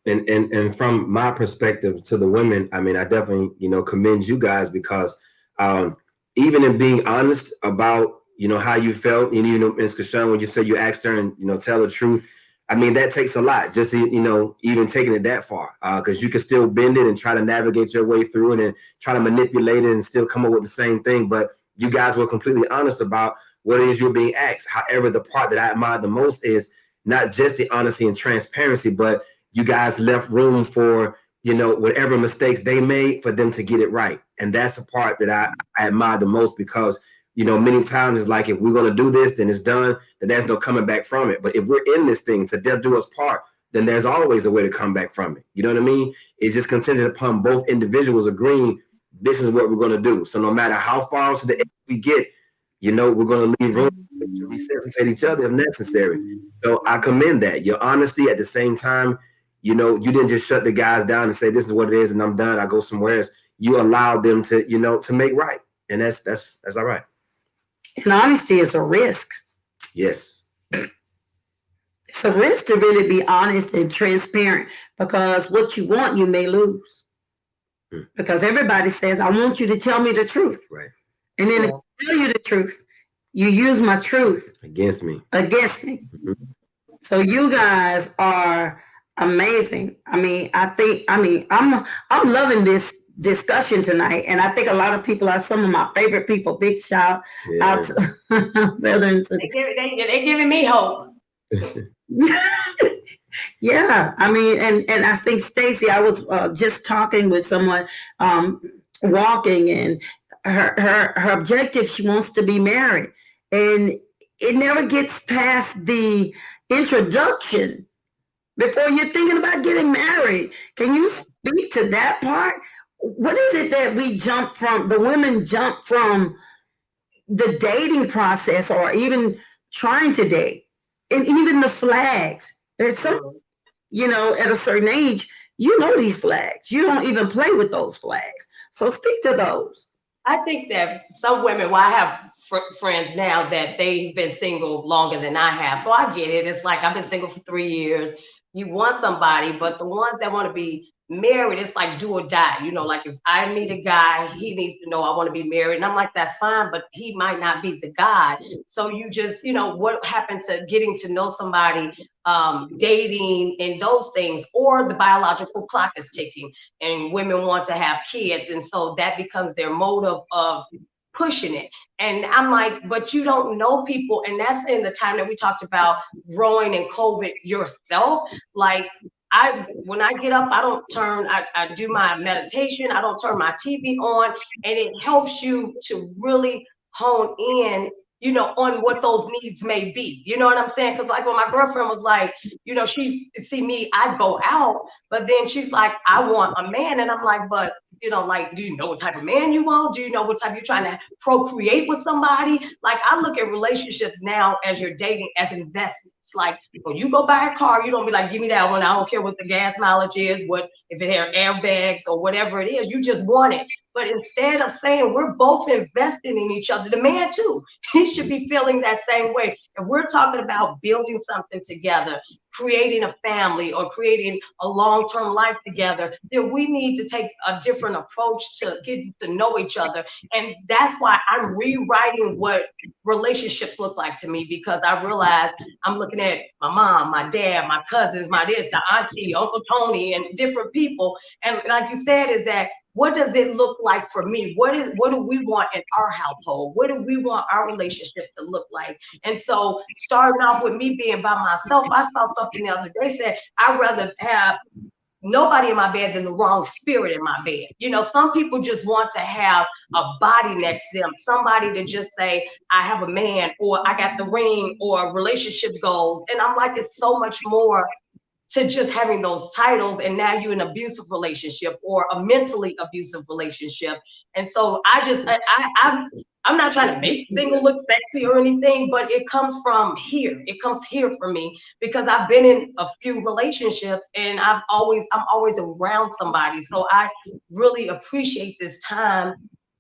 C: And from my perspective to the women, I mean, I definitely, you know, commend you guys, because even in being honest about, you know, how you felt, and you know, Ms. Kashan, when you said you asked her and, you know, tell the truth, I mean, that takes a lot, just, you know, even taking it that far, because you can still bend it and try to navigate your way through it and try to manipulate it and still come up with the same thing. But you guys were completely honest about what it is you're being asked. However, the part that I admire the most is not just the honesty and transparency, but you guys left room for, you know, whatever mistakes they made, for them to get it right. And that's the part that I admire the most, because, you know, many times it's like, if we're going to do this, then it's done, then there's no coming back from it. But if we're in this thing to death do us part, then there's always a way to come back from it. You know what I mean? It's just contingent upon both individuals agreeing this is what we're going to do. So no matter how far to the end we get, you know, we're going to leave room to resuscitate each other if necessary. So I commend that. Your honesty, at the same time, you know, you didn't just shut the guys down and say, this is what it is and I'm done, I go somewhere else. You allowed them to, you know, to make right. And that's all right.
B: And honesty is a risk.
C: Yes.
B: It's a risk to really be honest and transparent, because what you want, you may lose. Because everybody says, I want you to tell me the truth.
C: Right.
B: And then if I tell you the truth, you use my truth
C: against me.
B: So you guys are amazing. I mean, I'm loving this discussion tonight, and I think a lot of people are some of my favorite people. Big shout out to brother and sister.
D: They're giving me hope.
B: Yeah, I mean, and I think Stacey, I was just talking with someone walking, and her objective, she wants to be married, and it never gets past the introduction before you're thinking about getting married. Can you speak to that part? What is it that we jump from, the women jump from the dating process or even trying to date, and even the flags? There's so, at a certain age, these flags. You don't even play with those flags. So speak to those.
D: I think that some women, well, I have friends now that they've been single longer than I have. So I get it. It's like I've been single for 3 years. You want somebody, but the ones that want to be married, it's like do or die. Like if I meet a guy, he needs to know I want to be married. And I'm like, that's fine, but he might not be the guy. So you just, what happened to getting to know somebody, dating and those things, or the biological clock is ticking and women want to have kids. And so that becomes their motive of pushing it. And I'm like, but you don't know people. And that's in the time that we talked about growing in COVID yourself. Like when I get up, I do my meditation. I don't turn my TV on, and it helps you to really hone in, on what those needs may be. You know what I'm saying? Because like when my girlfriend was like, she see me, I go out, but then she's like, I want a man. And I'm like, but like, do you know what type of man you want? Do you know what type you're trying to procreate with somebody? Like I look at relationships now as you're dating as investments. Like when you go buy a car, you don't be like, give me that one. I don't care what the gas mileage is, what if it had airbags or whatever it is, you just want it. But instead of saying we're both investing in each other, the man too, he should be feeling that same way. If we're talking about building something together, creating a family or creating a long-term life together, then we need to take a different approach to getting to know each other. And that's why I'm rewriting what relationships look like to me, because I realize I'm looking at my mom, my dad, my cousins, my this, the auntie, Uncle Tony, and different people. And like you said, is that what does it look like for me? What do we want in our household? What do we want our relationship to look like? And so starting off with me being by myself, I saw something the other day said, I'd rather have nobody in my bed than the wrong spirit in my bed. Some people just want to have a body next to them, somebody to just say, I have a man, or I got the ring, or relationship goals. And I'm like, it's so much more to just having those titles, and now you're in an abusive relationship or a mentally abusive relationship. And so I'm not trying to make single look sexy or anything, but it comes from here. It comes here for me because I've been in a few relationships and I'm always around somebody. So I really appreciate this time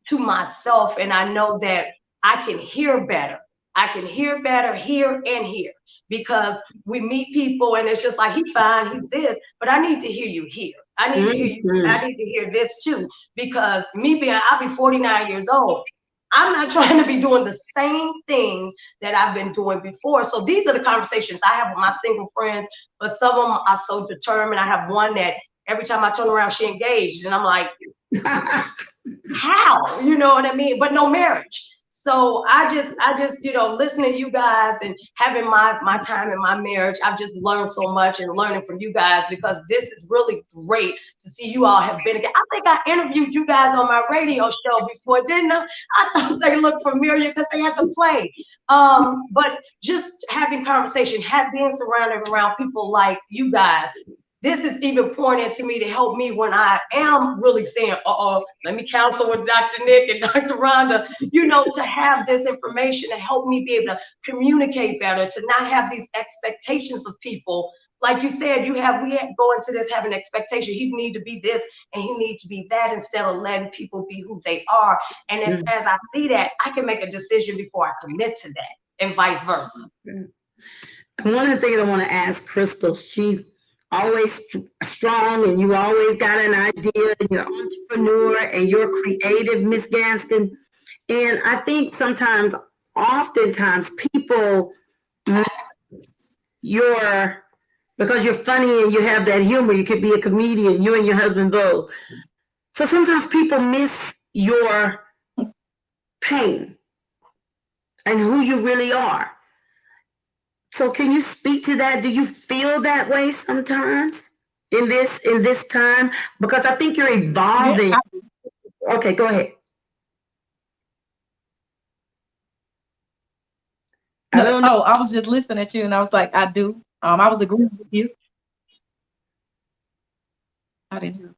D: to myself, and I know that I can hear better. I can hear better here and here, because we meet people and it's just like, he's fine, he's this, but I need to hear you here. I need to hear you. I need to hear this too, because I'll be 49 years old. I'm not trying to be doing the same things that I've been doing before. So these are the conversations I have with my single friends, but some of them are so determined. I have one that every time I turn around, she engaged, and I'm like, how? You know what I mean? But no marriage. So I just, listening to you guys and having my time in my marriage, I've just learned so much, and learning from you guys, because this is really great to see you all have been again. I think I interviewed you guys on my radio show before, didn't I? I thought they looked familiar because they had to play. But just having conversation, being surrounded around people like you guys, this is even pointing to me to help me when I am really saying, let me counsel with Dr. Nick and Dr. Rhonda, to have this information to help me be able to communicate better, to not have these expectations of people. Like you said, we go into this having expectation. He need to be this and he needs to be that, instead of letting people be who they are. And as I see that, I can make a decision before I commit to that, and vice versa.
B: One of the things I want to ask Crystal, she's always strong, and you always got an idea, and you're an entrepreneur and you're creative, Miss Gaskin. And I think oftentimes people, because you're funny and you have that humor, you could be a comedian, you and your husband both. So sometimes people miss your pain and who you really are. So can you speak to that? Do you feel that way sometimes in this time? Because I think you're evolving. Yeah, okay, go ahead.
G: I was just listening at you, and I was like, I do. I was agreeing with you. in here.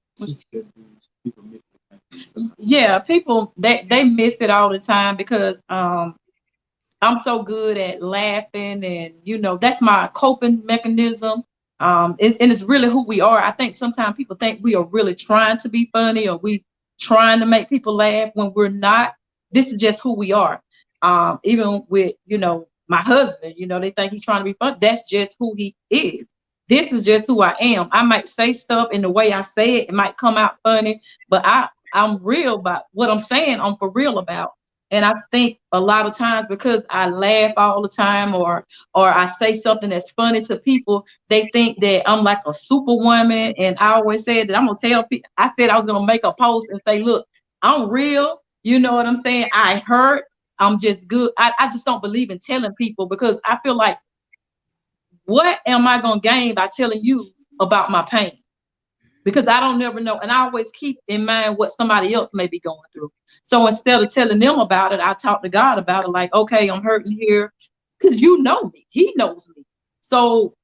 G: Yeah, people they miss it all the time because I'm so good at laughing, and that's my coping mechanism. And it's really who we are. I think sometimes people think we are really trying to be funny or we trying to make people laugh when we're not. This is just who we are. Even with my husband, they think he's trying to be funny. That's just who he is. This is just who I am. I might say stuff in the way I say it. It might come out funny, but I'm real about what I'm saying. I'm for real about. And I think a lot of times because I laugh all the time or I say something that's funny to people, they think that I'm like a superwoman. And I always said that I'm gonna tell people. I said I was gonna make a post and say, look, I'm real. You know what I'm saying? I hurt. I'm just good. I just don't believe in telling people because I feel like, what am I gonna gain by telling you about my pain? Because I don't never know. And I always keep in mind what somebody else may be going through. So instead of telling them about it, I talk to God about it. Like, okay, I'm hurting here because you know me. He knows me. So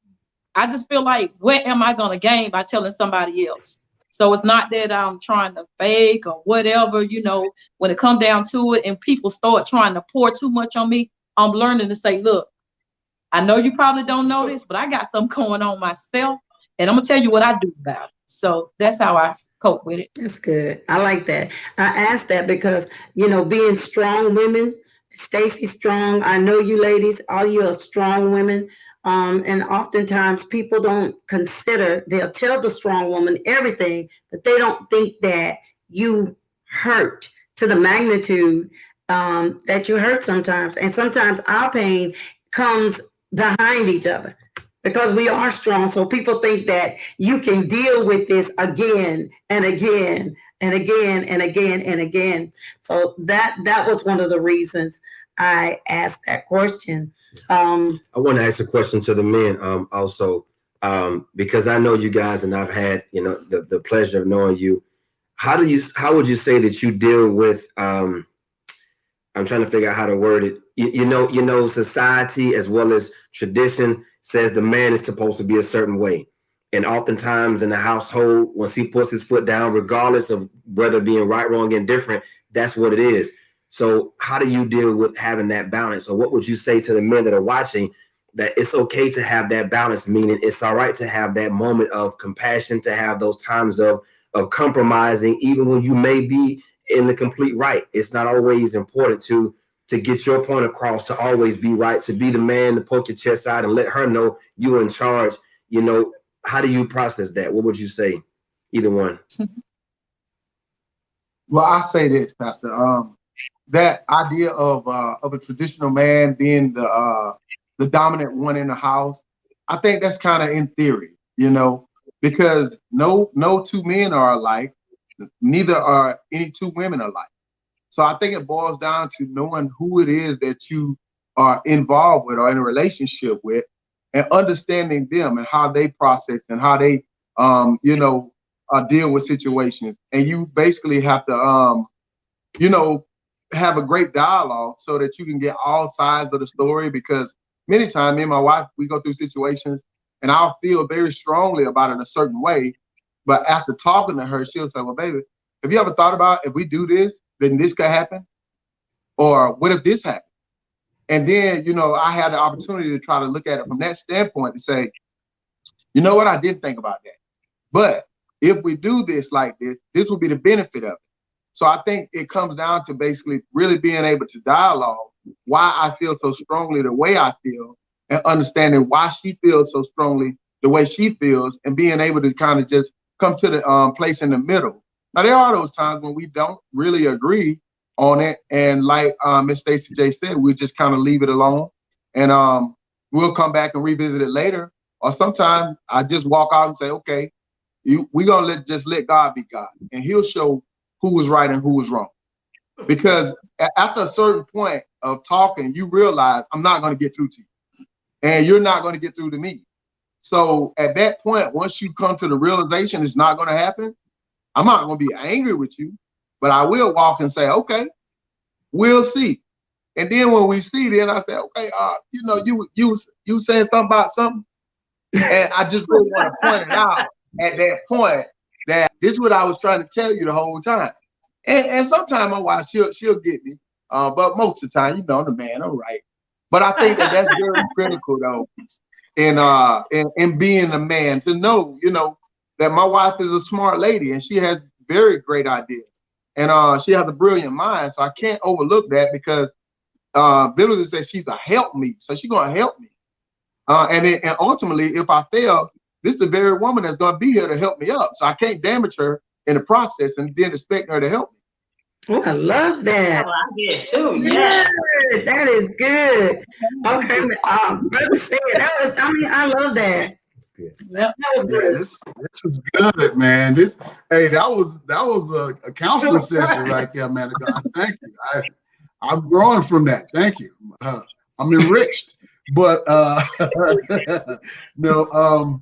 G: I just feel like, what am I going to gain by telling somebody else? So it's not that I'm trying to fake or whatever, when it comes down to it and people start trying to pour too much on me, I'm learning to say, look, I know you probably don't know this, but I got something going on myself. And I'm going to tell you what I do about it. So that's how I cope with it.
B: That's good. I like that. I asked that because, being strong women, Stacy strong. I know you ladies, all you are strong women. And oftentimes people don't consider, they'll tell the strong woman everything, but they don't think that you hurt to the magnitude that you hurt sometimes. And sometimes our pain comes behind each other because we are strong. So people think that you can deal with this again and again and again and again and again. So that was one of the reasons I asked that question.
C: I want to ask a question to the men also, because I know you guys and I've had, the pleasure of knowing you. How would you say that you deal with, I'm trying to figure out how to word it. Society as well as tradition says the man is supposed to be a certain way. And oftentimes in the household, once he puts his foot down, regardless of whether being right, wrong, and different, that's what it is. So how do you deal with having that balance? Or what would you say to the men that are watching, that it's okay to have that balance, meaning it's all right to have that moment of compassion, to have those times of compromising, even when you may be in the complete right. It's not always important to get your point across, to always be right, to be the man, to poke your chest out and let her know you're in charge. How do you process that? What would you say? Either one.
E: Well, I say this, Pastor. That idea of a traditional man being the dominant one in the house, I think that's kind of in theory, because no two men are alike, neither are any two women alike. So I think it boils down to knowing who it is that you are involved with or in a relationship with, and understanding them and how they process and how they, deal with situations. And you basically have to, have a great dialogue so that you can get all sides of the story. Because many times, me and my wife, we go through situations and I'll feel very strongly about it a certain way. But after talking to her, she'll say, well, baby, have you ever thought about if we do this, then this could happen? Or what if this happened? And then, I had the opportunity to try to look at it from that standpoint and say, you know what, I didn't think about that. But if we do this like this, this will be the benefit of it. So I think it comes down to basically really being able to dialogue why I feel so strongly the way I feel, and understanding why she feels so strongly the way she feels, and being able to kind of just come to the place in the middle. Now, there are those times when we don't really agree on it. And like Miss Stacey J said, we just kind of leave it alone. And we'll come back and revisit it later. Or sometimes I just walk out and say, okay, we're going to just let God be God. And he'll show who was right and who was wrong. Because after a certain point of talking, you realize I'm not going to get through to you. And you're not going to get through to me. So at that point, once you come to the realization it's not going to happen, I'm not going to be angry with you, but I will walk and say, okay, we'll see. And then when we see, then I say, okay, you saying something about something. And I just really want to point it out at that point that This is what I was trying to tell you the whole time. And sometimes my wife, she'll get me. But most of the time, the man, all right. But I think that's very critical though. In being a man, to know, that my wife is a smart lady and she has very great ideas. And she has a brilliant mind. So I can't overlook that because Billy says she's a help me. So she's gonna help me. And ultimately, if I fail, this is the very woman that's gonna be here to help me up. So I can't damage her in the process and then expect her to help me.
B: Oh, I love that.
D: Oh, I did too. Yeah.
B: Good. That is good. Okay, brother said I love that.
C: That's good.
B: That was good.
E: This is good, man. That was a counseling session right there, man. God, thank you. I'm growing from that. Thank you. I'm enriched. But no,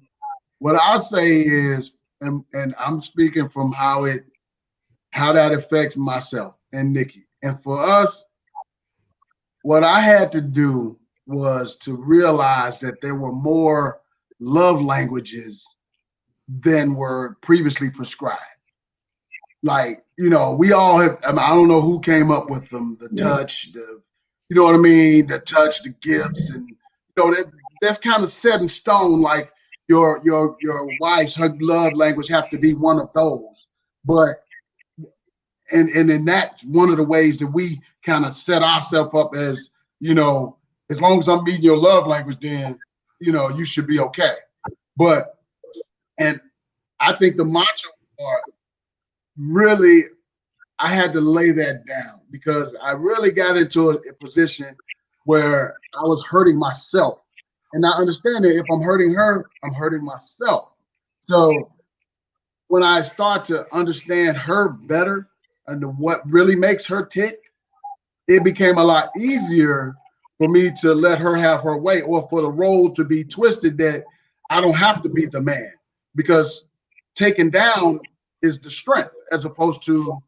E: what I say is, and I'm speaking from how that affects myself and Nikki. And for us, what I had to do was to realize that there were more love languages than were previously prescribed. Like, we all have, I don't know who came up with them, the touch, you know what I mean? The touch, the gifts, and that's kind of set in stone. Like your wife's, her love language have to be one of those. But and in that, one of the ways that we kind of set ourselves up as, as long as I'm meeting your love language, then you should be okay. And I think the macho part, really, I had to lay that down because I really got into a position where I was hurting myself. And I understand that if I'm hurting her, I'm hurting myself. So when I start to understand her better and what really makes her tick, it became a lot easier for me to let her have her way, or for the role to be twisted that I don't have to be the man, because taken down is the strength as opposed to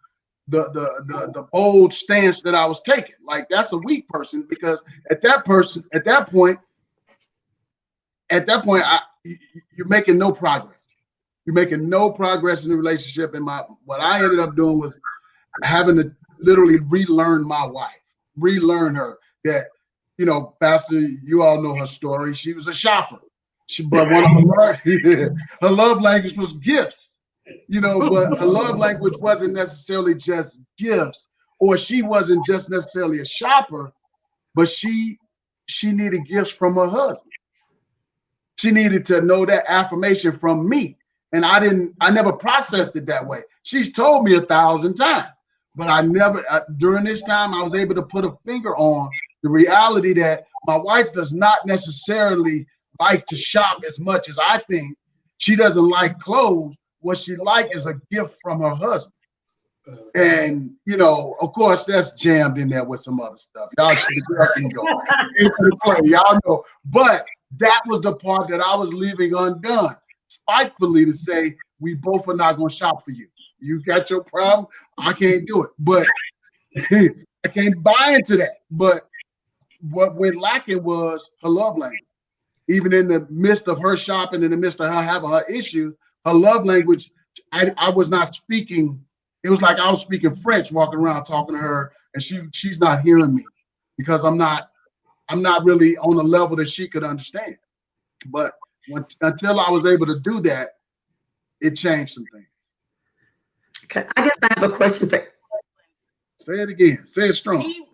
E: the bold stance that I was taking. Like, that's a weak person, because at that point, you're making no progress. You're making no progress in the relationship. And what I ended up doing was having to literally relearn my wife, relearn her. That, Pastor, you all know her story. She was a shopper. But one of her love language was gifts. But her love language wasn't necessarily just gifts, or she wasn't just necessarily a shopper, but she needed gifts from her husband. She needed to know that affirmation from me. And I never processed it that way. She's told me 1,000 times, but I never, during this time, I was able to put a finger on the reality that my wife does not necessarily like to shop as much as I think. She doesn't like clothes. What she likes is a gift from her husband. And, of course, that's jammed in there with some other stuff. Y'all should go into the play. Y'all know. But that was the part that I was leaving undone, spitefully, to say, we both are not going to shop for you. You got your problem. I can't do it. But I can't buy into that. But what went lacking was her love language. Even in the midst of her shopping, in the midst of her having her issue, her love language, I was not speaking. It was like I was speaking French, walking around talking to her, and she's not hearing me because I'm not really on a level that she could understand. But until I was able to do that, it changed some things.
B: Okay, I guess I have a question for.
E: Say it again. Say it strong.
F: He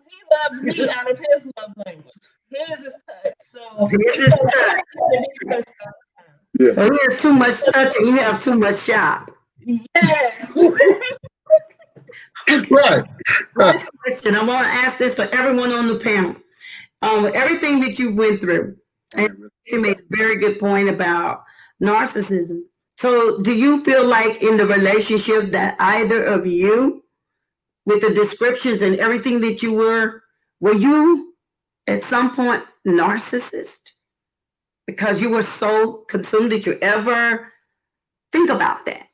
F: loves me out of his love language. His is touch. So
B: His is touch.
E: Yeah.
B: So he has too much touch and you have too much shop.
F: Yeah.
E: Right.
B: Next question. I want to ask this for everyone on the panel. Everything that you went through, and you made a very good point about narcissism. So do you feel like in the relationship that either of you, with the descriptions and everything that you were you at some point narcissist? Because you were so consumed. Did you ever think about that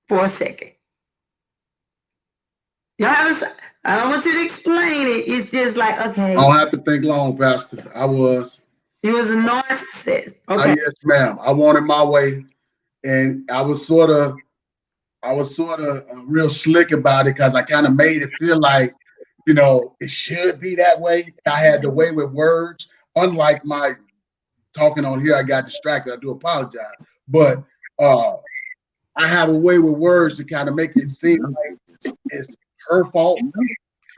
B: for a second? I don't want you to explain it. It's just like, okay.
E: I don't have to think long, Pastor. I was.
B: He was a narcissist. Okay.
E: Yes, ma'am. I wanted my way. and I was sort of real slick about it because I kind of made it feel like, you know, it should be that way. I had the way with words, unlike my talking on here. I got distracted. I do apologize, but I have a way with words to kind of make it seem like it's her fault.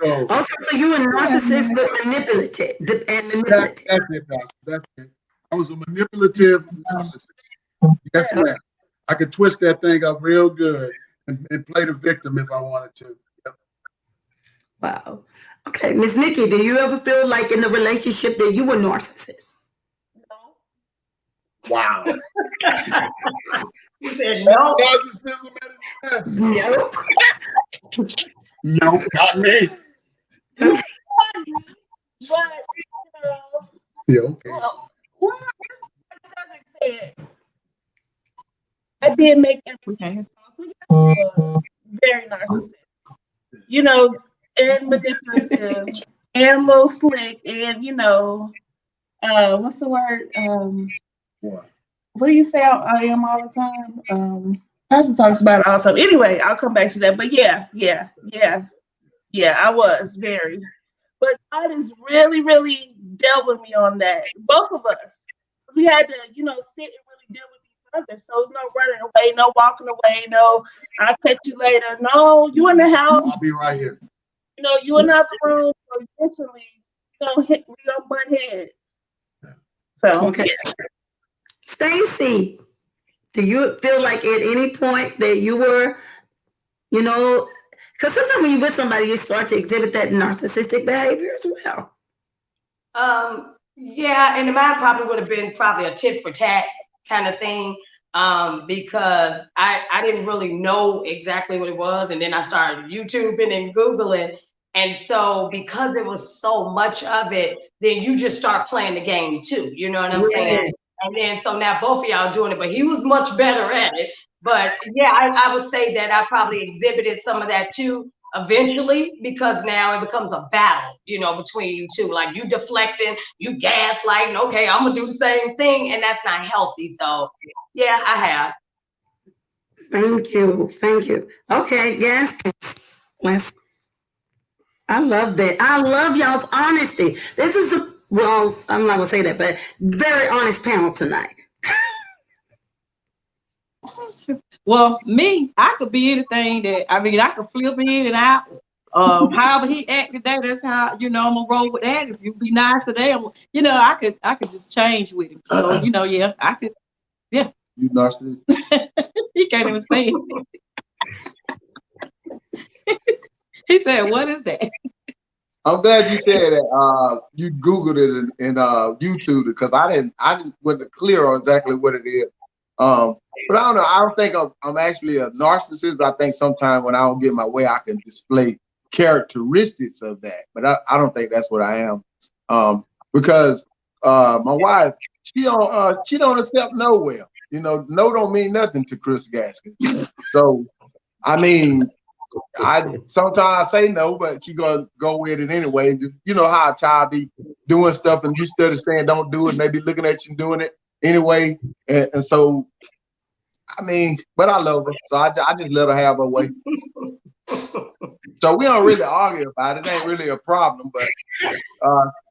E: So
B: Also, so you a narcissist but manipulative and manipulative.
E: that's it, Pastor. That's it. I was a manipulative narcissist. Yes, ma'am. I could twist that thing up real good and play the victim if I wanted to. Yep.
B: Wow. Okay, Miss Nikki, do you ever feel like in the relationship that you were narcissist?
E: Wow.
D: You said no.
E: Narcissism at its best.
B: No.
E: No, not me.
F: But you know,
E: Yeah, okay.
F: well, what I said, I did make everything very narcissistic. You know, and manipulative, and a little slick, and you know, what's the word? What do you say I am all the time? Pastor talks about it all the time. Anyway, I'll come back to that. But yeah, I was very. But God has really, really dealt with me on that. Both of us. We had to, you know, sit and really deal with each other. So it's no running away, no walking away, no, I'll catch you later. No, you in the house.
E: I'll be right here.
F: You know, you in the other room. So eventually, we gonna butt heads. So
B: Okay. Stacy, do you feel like at any point that you were, you know, because sometimes when you're with somebody, you start to exhibit that narcissistic behavior as well.
D: Yeah, and mine probably would have been probably a tit for tat kind of thing, because I didn't really know exactly what it was, and then I started YouTubing and Googling, and so because it was so much of it, then you just start playing the game too. You know what I'm saying? And then so now both of y'all doing it, but he was much better at it. But yeah, I would say that I probably exhibited some of that too eventually, because now it becomes a battle, you know, between you two. Like you deflecting, you gaslighting, okay, I'm gonna do the same thing, and that's not healthy. So yeah, I have.
B: Thank you. Okay, yes. I love that. I love y'all's honesty. This is well, I'm not gonna say that, but very honest panel tonight.
G: Well, me, I could be anything that, I mean, I could flip in and out. However he act today, that's how, you know, I'm gonna roll with that. If you be nice today, you know, I could just change with him. So, you know, yeah, I could, yeah.
E: You narcissist.
G: He can't even say it. He said, "What is that?"
H: I'm glad you said that. You Googled it and YouTube it, because I wasn't clear on exactly what it is. But I don't know. I don't think I'm actually a narcissist. I think sometimes when I don't get my way, I can display characteristics of that. But I don't think that's what I am. Because my wife, she don't accept no well. You know, no don't mean nothing to Chris Gaskin. So I mean, sometimes I say no, but she gonna go with it anyway. You know how a child be doing stuff and you still saying don't do it, and they be looking at you doing it anyway. And so, I mean, but I love her, so I just let her have her way. So we don't really argue about it. It ain't really a problem. But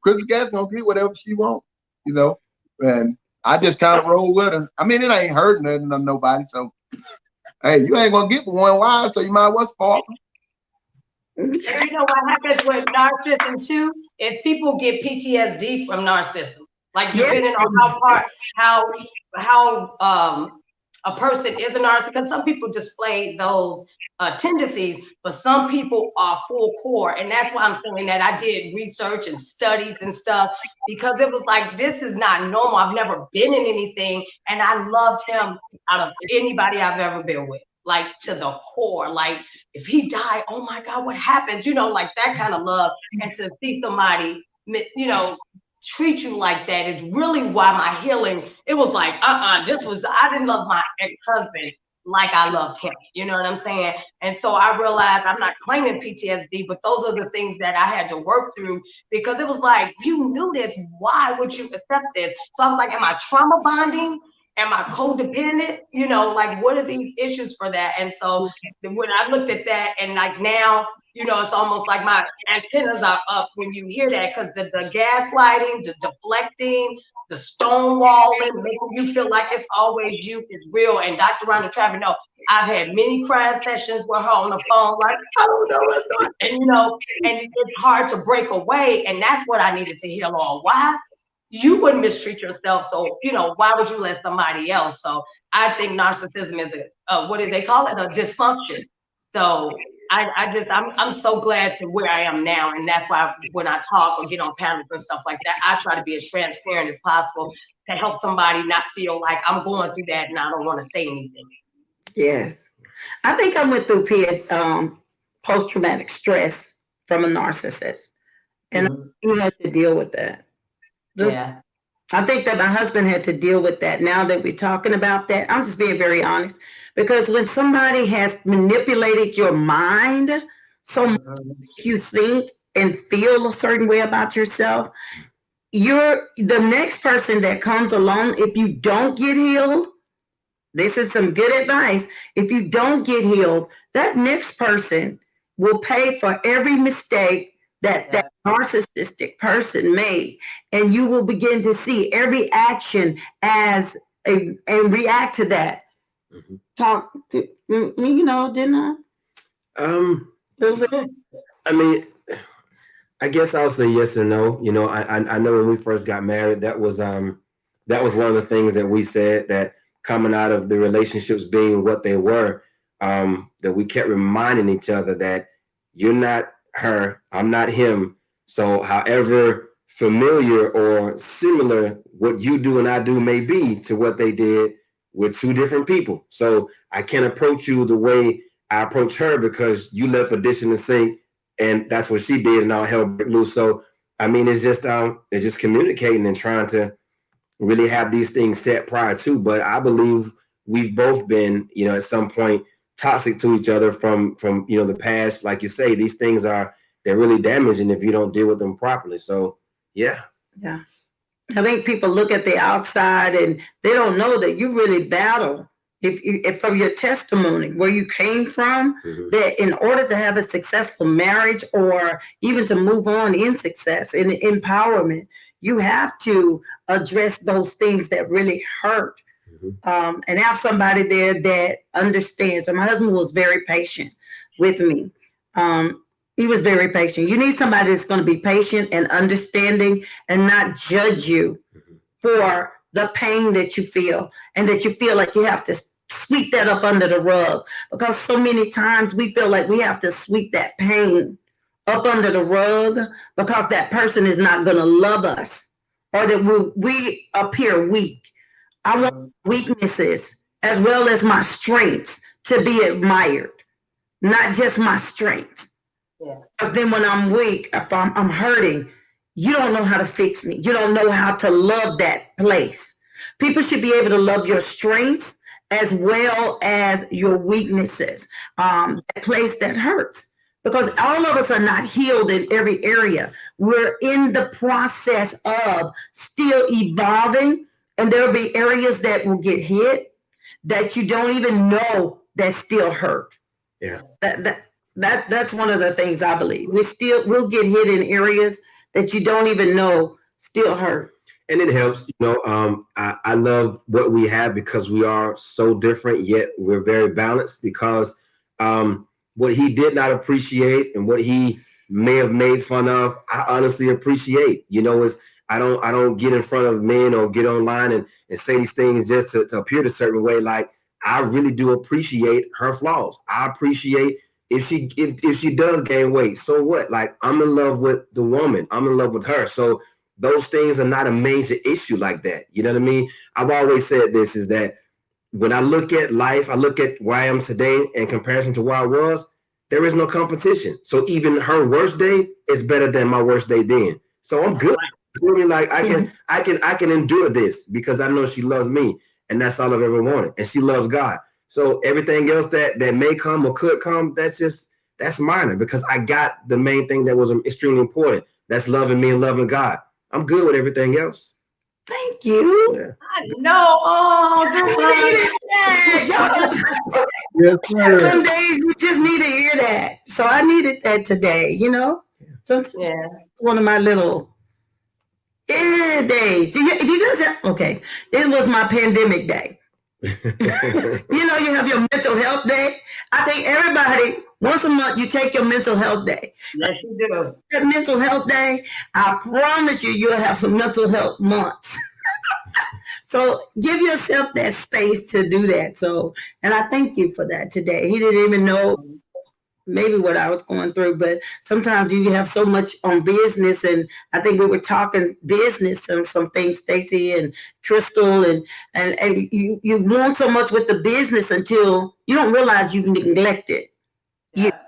H: Chris Gaskin gonna get whatever she wants, you know. And I just kind of roll with her. I mean, it ain't hurting nothing to nobody. So, hey, you ain't gonna get one wife, so you might as well spark her.
D: And you know what happens with narcissism too is people get PTSD from narcissism. Like depending on how a person is a narcissist, because some people display those tendencies, but some people are full core, and that's why I'm saying that I did research and studies and stuff, because it was like, this is not normal. I've never been in anything, and I loved him out of anybody I've ever been with, like to the core. Like if he died, oh my God, what happened? You know, like that kind of love. And to see somebody, you know, treat you like that is really why my healing, it was like, I didn't love my ex-husband like I loved him. You know what I'm saying? And so I realized I'm not claiming PTSD, but those are the things that I had to work through, because it was like, you knew this, why would you accept this? So I was like, am I trauma bonding? Am I codependent? You know, like what are these issues for that? And so when I looked at that, and like now, you know, it's almost like my antennas are up when you hear that, because the gaslighting, the deflecting, the stonewalling, making you feel like it's always you is real. And Dr. Rhonda Travitt, no, I've had many crying sessions with her on the phone, like, I don't know what's going on. And, you know, and it's hard to break away. And that's what I needed to heal on. Why? You wouldn't mistreat yourself. So, you know, why would you let somebody else? So I think narcissism is what do they call it? A dysfunction. So I'm so glad to where I am now. And that's why when I talk or get on panels and stuff like that, I try to be as transparent as possible to help somebody not feel like I'm going through that and I don't want to say anything.
B: Yes. I think I went through post-traumatic stress from a narcissist. And you had to deal with that.
D: Yeah.
B: I think that my husband had to deal with that. Now that we're talking about that, I'm just being very honest, because when somebody has manipulated your mind so much you think and feel a certain way about yourself, you're the next person that comes along. If you don't get healed, this is some good advice. If you don't get healed, that next person will pay for every mistake that narcissistic person made, and you will begin to see every action as and react to that. Talk, you know, didn't I?
C: I mean, I guess I'll say yes and no. You know, I know when we first got married, that was one of the things that we said, that coming out of the relationships being what they were, that we kept reminding each other that you're not her, I'm not him. So however familiar or similar what you do and I do may be to what they did, we're two different people. So I can't approach you the way I approach her because you left a dish in the sink and that's what she did and all hell broke loose. So I mean, it's just communicating and trying to really have these things set prior to. But I believe we've both been, you know, at some point toxic to each other from you know the past. Like you say, these things they're really damaging if you don't deal with them properly. So yeah.
B: I think people look at the outside and they don't know that you really battle. If from your testimony, where you came from, that in order to have a successful marriage or even to move on in success and empowerment, you have to address those things that really hurt, and have somebody there that understands. So my husband was very patient with me. He was very patient. You need somebody that's going to be patient and understanding and not judge you for the pain that you feel, and that you feel like you have to sweep that up under the rug, because so many times we feel like we have to sweep that pain up under the rug because that person is not going to love us, or that we appear weak. I want weaknesses as well as my strengths to be admired, not just my strengths. Because then when I'm weak, if I'm hurting, you don't know how to fix me. You don't know how to love that place. People should be able to love your strengths as well as your weaknesses, that place that hurts. Because all of us are not healed in every area. We're in the process of still evolving, and there'll be areas that will get hit that you don't even know that still hurt.
C: Yeah.
B: That's one of the things I believe. We'll get hit in areas that you don't even know still hurt.
C: And it helps, you know. I love what we have because we are so different, yet we're very balanced. Because what he did not appreciate and what he may have made fun of, I honestly appreciate. You know, I don't get in front of men or get online and say these things just to appear a certain way. Like, I really do appreciate her flaws. I appreciate if she does gain weight. So what? Like, I'm in love with the woman. I'm in love with her. So those things are not a major issue like that. You know what I mean? I've always said this, is that when I look at life, I look at where I am today in comparison to where I was, there is no competition. So even her worst day is better than my worst day then. So I'm good. Like, I can endure this because I know she loves me, and that's all I've ever wanted. And she loves God. So everything else that may come or could come, that's minor, because I got the main thing that was extremely important. That's loving me and loving God. I'm good with everything else.
B: Thank you.
C: Yeah.
D: I know. Oh, group hug.
E: Yes,
B: Some
E: sir.
B: days you just need to hear that. So I needed that today, you know? So it's
D: Yeah.
B: one of my little days. Do you guys have, okay. It was my pandemic day. You know, you have your mental health day. I think everybody, once a month, you take your mental health day.
D: Yes, you do.
B: That mental health day, I promise you, you'll have some mental health months. So give yourself that space to do that. So, and I thank you for that today. He didn't even know maybe what I was going through, but sometimes you have so much on business, and I think we were talking business and some things, Stacy and Crystal, and you want so much with the business until you don't realize you've neglected you.
D: Yeah.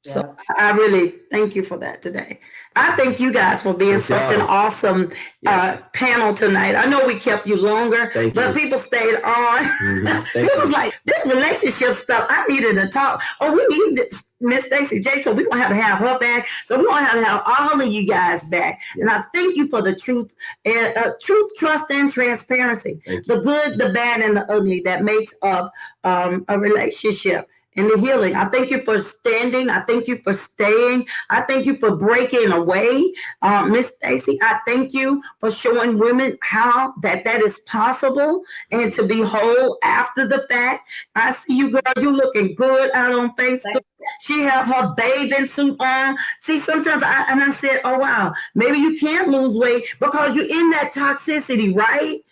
B: So
D: Yeah.
B: I really thank you for that today. I thank you guys for being
C: Thank
B: such an
C: y'all.
B: awesome
C: Yes.
B: panel tonight. I know we kept you longer,
C: Thank
B: but
C: you.
B: people stayed on.
C: Thank
B: It was
C: you.
B: like this relationship stuff. I needed to talk. Oh, we need this, Miss Stacy J. So we're gonna have her back. So we're gonna have all of you guys back. And I
C: Yes.
B: thank you for the truth and truth, trust, and transparency.
C: Thank you.
B: The good, the bad, and the ugly that makes up a relationship and the healing. I thank you for standing. I thank you for staying. I thank you for breaking away. Miss Stacy, I thank you for showing women how that is possible and to be whole after the fact. I see you, girl. You looking good out on Facebook. She have her bathing suit on. See, sometimes I said, oh wow, maybe you can't lose weight because you're in that toxicity, right?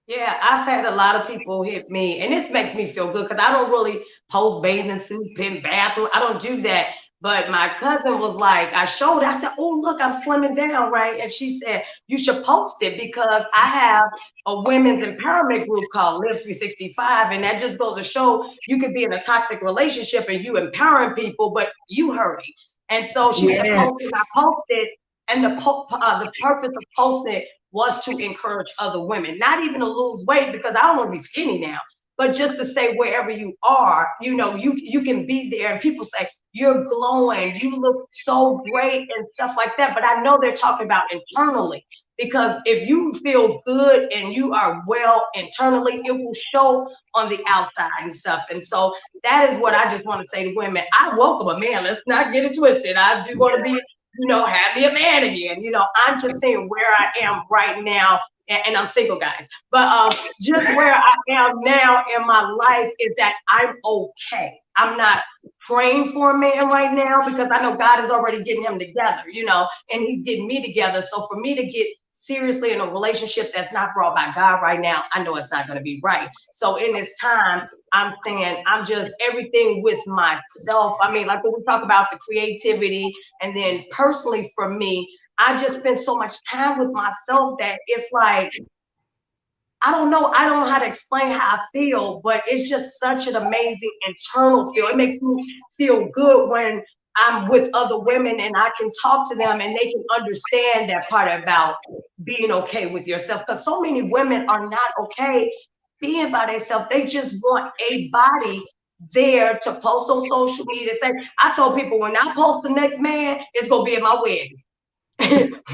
D: Yeah, I've had a lot of people hit me, and this makes me feel good because I don't really post bathing suit, pin bathroom. I don't do that. But my cousin was like, I showed, I said, oh, look, I'm slimming down, right? And she said, you should post it because I have a women's empowerment group called Live 365. And that just goes to show you could be in a toxic relationship and you empowering people, but you hurting. And so she said,
B: Yes.
D: post it. I posted, and the purpose of posting it was to encourage other women, not even to lose weight because I don't want to be skinny now, but just to say wherever you are, you know, you can be there. And people say, you're glowing, you look so great and stuff like that. But I know they're talking about internally, because if you feel good and you are well internally, it will show on the outside and stuff. And so that is what I just want to say to women. I welcome a man. Let's not get it twisted. I do want to be, you know, have me a man again. You know, I'm just saying where I am right now, and I'm single, guys. But just where I am now in my life is that I'm okay. I'm not praying for a man right now because I know God is already getting him together, you know, and he's getting me together. So for me to get seriously in a relationship that's not brought by God right now, I know it's not going to be right. So in this time, I'm saying I'm just everything with myself. I mean, like when we talk about the creativity, and then personally for me, I just spend so much time with myself that it's like, I don't know how to explain how I feel, but it's just such an amazing internal feel. It makes me feel good when I'm with other women and I can talk to them and they can understand that part about being okay with yourself. Because so many women are not okay being by themselves. They just want a body there to post on social media. Say, I told people when I post the next man, it's gonna be at my wedding.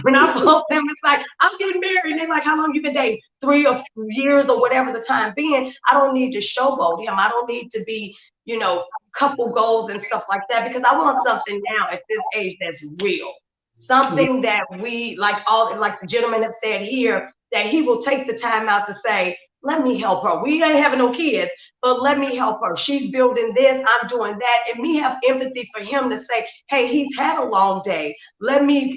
D: When I post them, it's like, I'm getting married. And they're like, how long you been dating? 3 or 4 years or whatever the time being. I don't need to showboat him. I don't need to be, you know, couple goals and stuff like that, because I want something now at this age that's real. Something that we, like the gentleman have said here, that he will take the time out to say, let me help her. We ain't having no kids, but let me help her. She's building this, I'm doing that. And me have empathy for him to say, hey, he's had a long day. Let me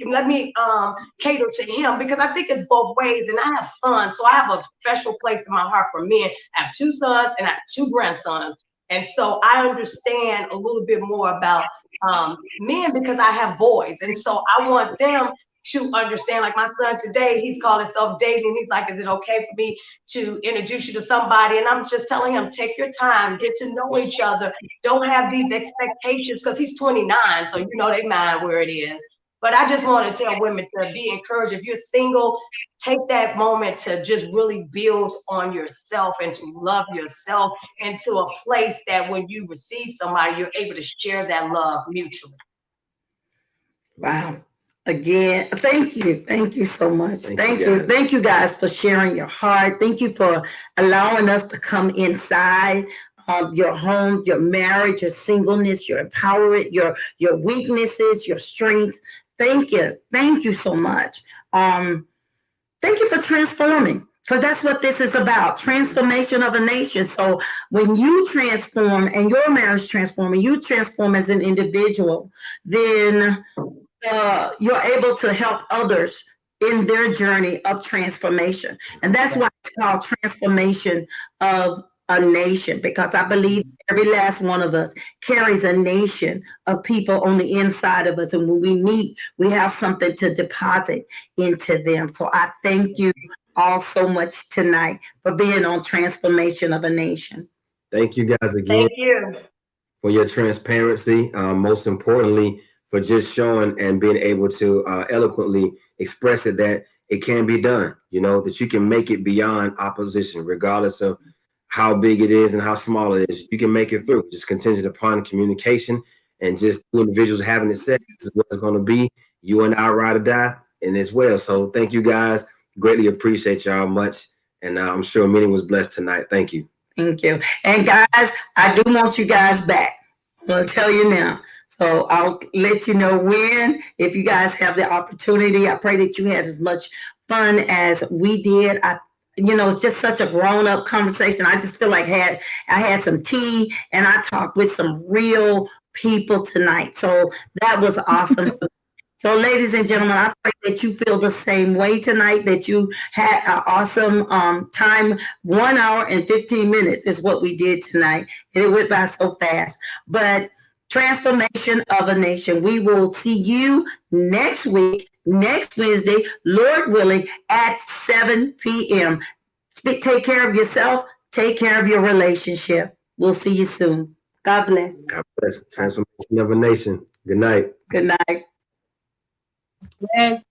D: cater to him, because I think it's both ways. And I have sons, so I have a special place in my heart for men. I have 2 sons and I have 2 grandsons. And so I understand a little bit more about men because I have boys. And so I want them to understand, like my son today, he's called himself dating. He's like, is it okay for me to introduce you to somebody? And I'm just telling him, take your time, get to know each other. Don't have these expectations, because he's 29. So, you know, they mind where it is. But I just want to tell women to be encouraged. If you're single, take that moment to just really build on yourself and to love yourself into a place that when you receive somebody, you're able to share that love mutually.
B: Wow. Again, thank you so much.
C: Guys.
B: Thank you guys for sharing your heart. Thank you for allowing us to come inside of your home, your marriage, your singleness, your empowerment, your weaknesses, your strengths. Thank you so much. Thank you for transforming, because that's what this is about, transformation of a nation. So when you transform and your marriage transform and you transform as an individual, then you're able to help others in their journey of transformation. And that's why it's called transformation of a nation, because I believe every last one of us carries a nation of people on the inside of us. And when we meet, we have something to deposit into them. So I thank you all so much tonight for being on Transformation of a Nation.
C: Thank you guys again
D: Thank you.
C: for your transparency. Most importantly, for just showing and being able to eloquently express it, that it can be done, that you can make it beyond opposition, regardless of how big it is and how small it is. You can make it through. Just contingent upon communication and just two individuals having it said, this is what it's going to be. You and I ride or die, and as well. So thank you guys. Greatly appreciate y'all much. And I'm sure meeting was blessed tonight. Thank you.
B: Thank you. And guys, I do want you guys back. I'm going to tell you now. So I'll let you know when, if you guys have the opportunity. I pray that you had as much fun as we did. It's just such a grown-up conversation. I just feel like I had some tea and I talked with some real people tonight. So that was awesome. So, ladies and gentlemen, I pray that you feel the same way tonight, that you had an awesome time. 1 hour and 15 minutes is what we did tonight. And it went by so fast. But transformation of a nation. We will see you next week, next Wednesday, Lord willing, at 7 p.m. Take care of yourself. Take care of your relationship. We'll see you soon. God bless.
C: God bless. Transformation of a nation. Good night.
B: Good night.
G: Yes.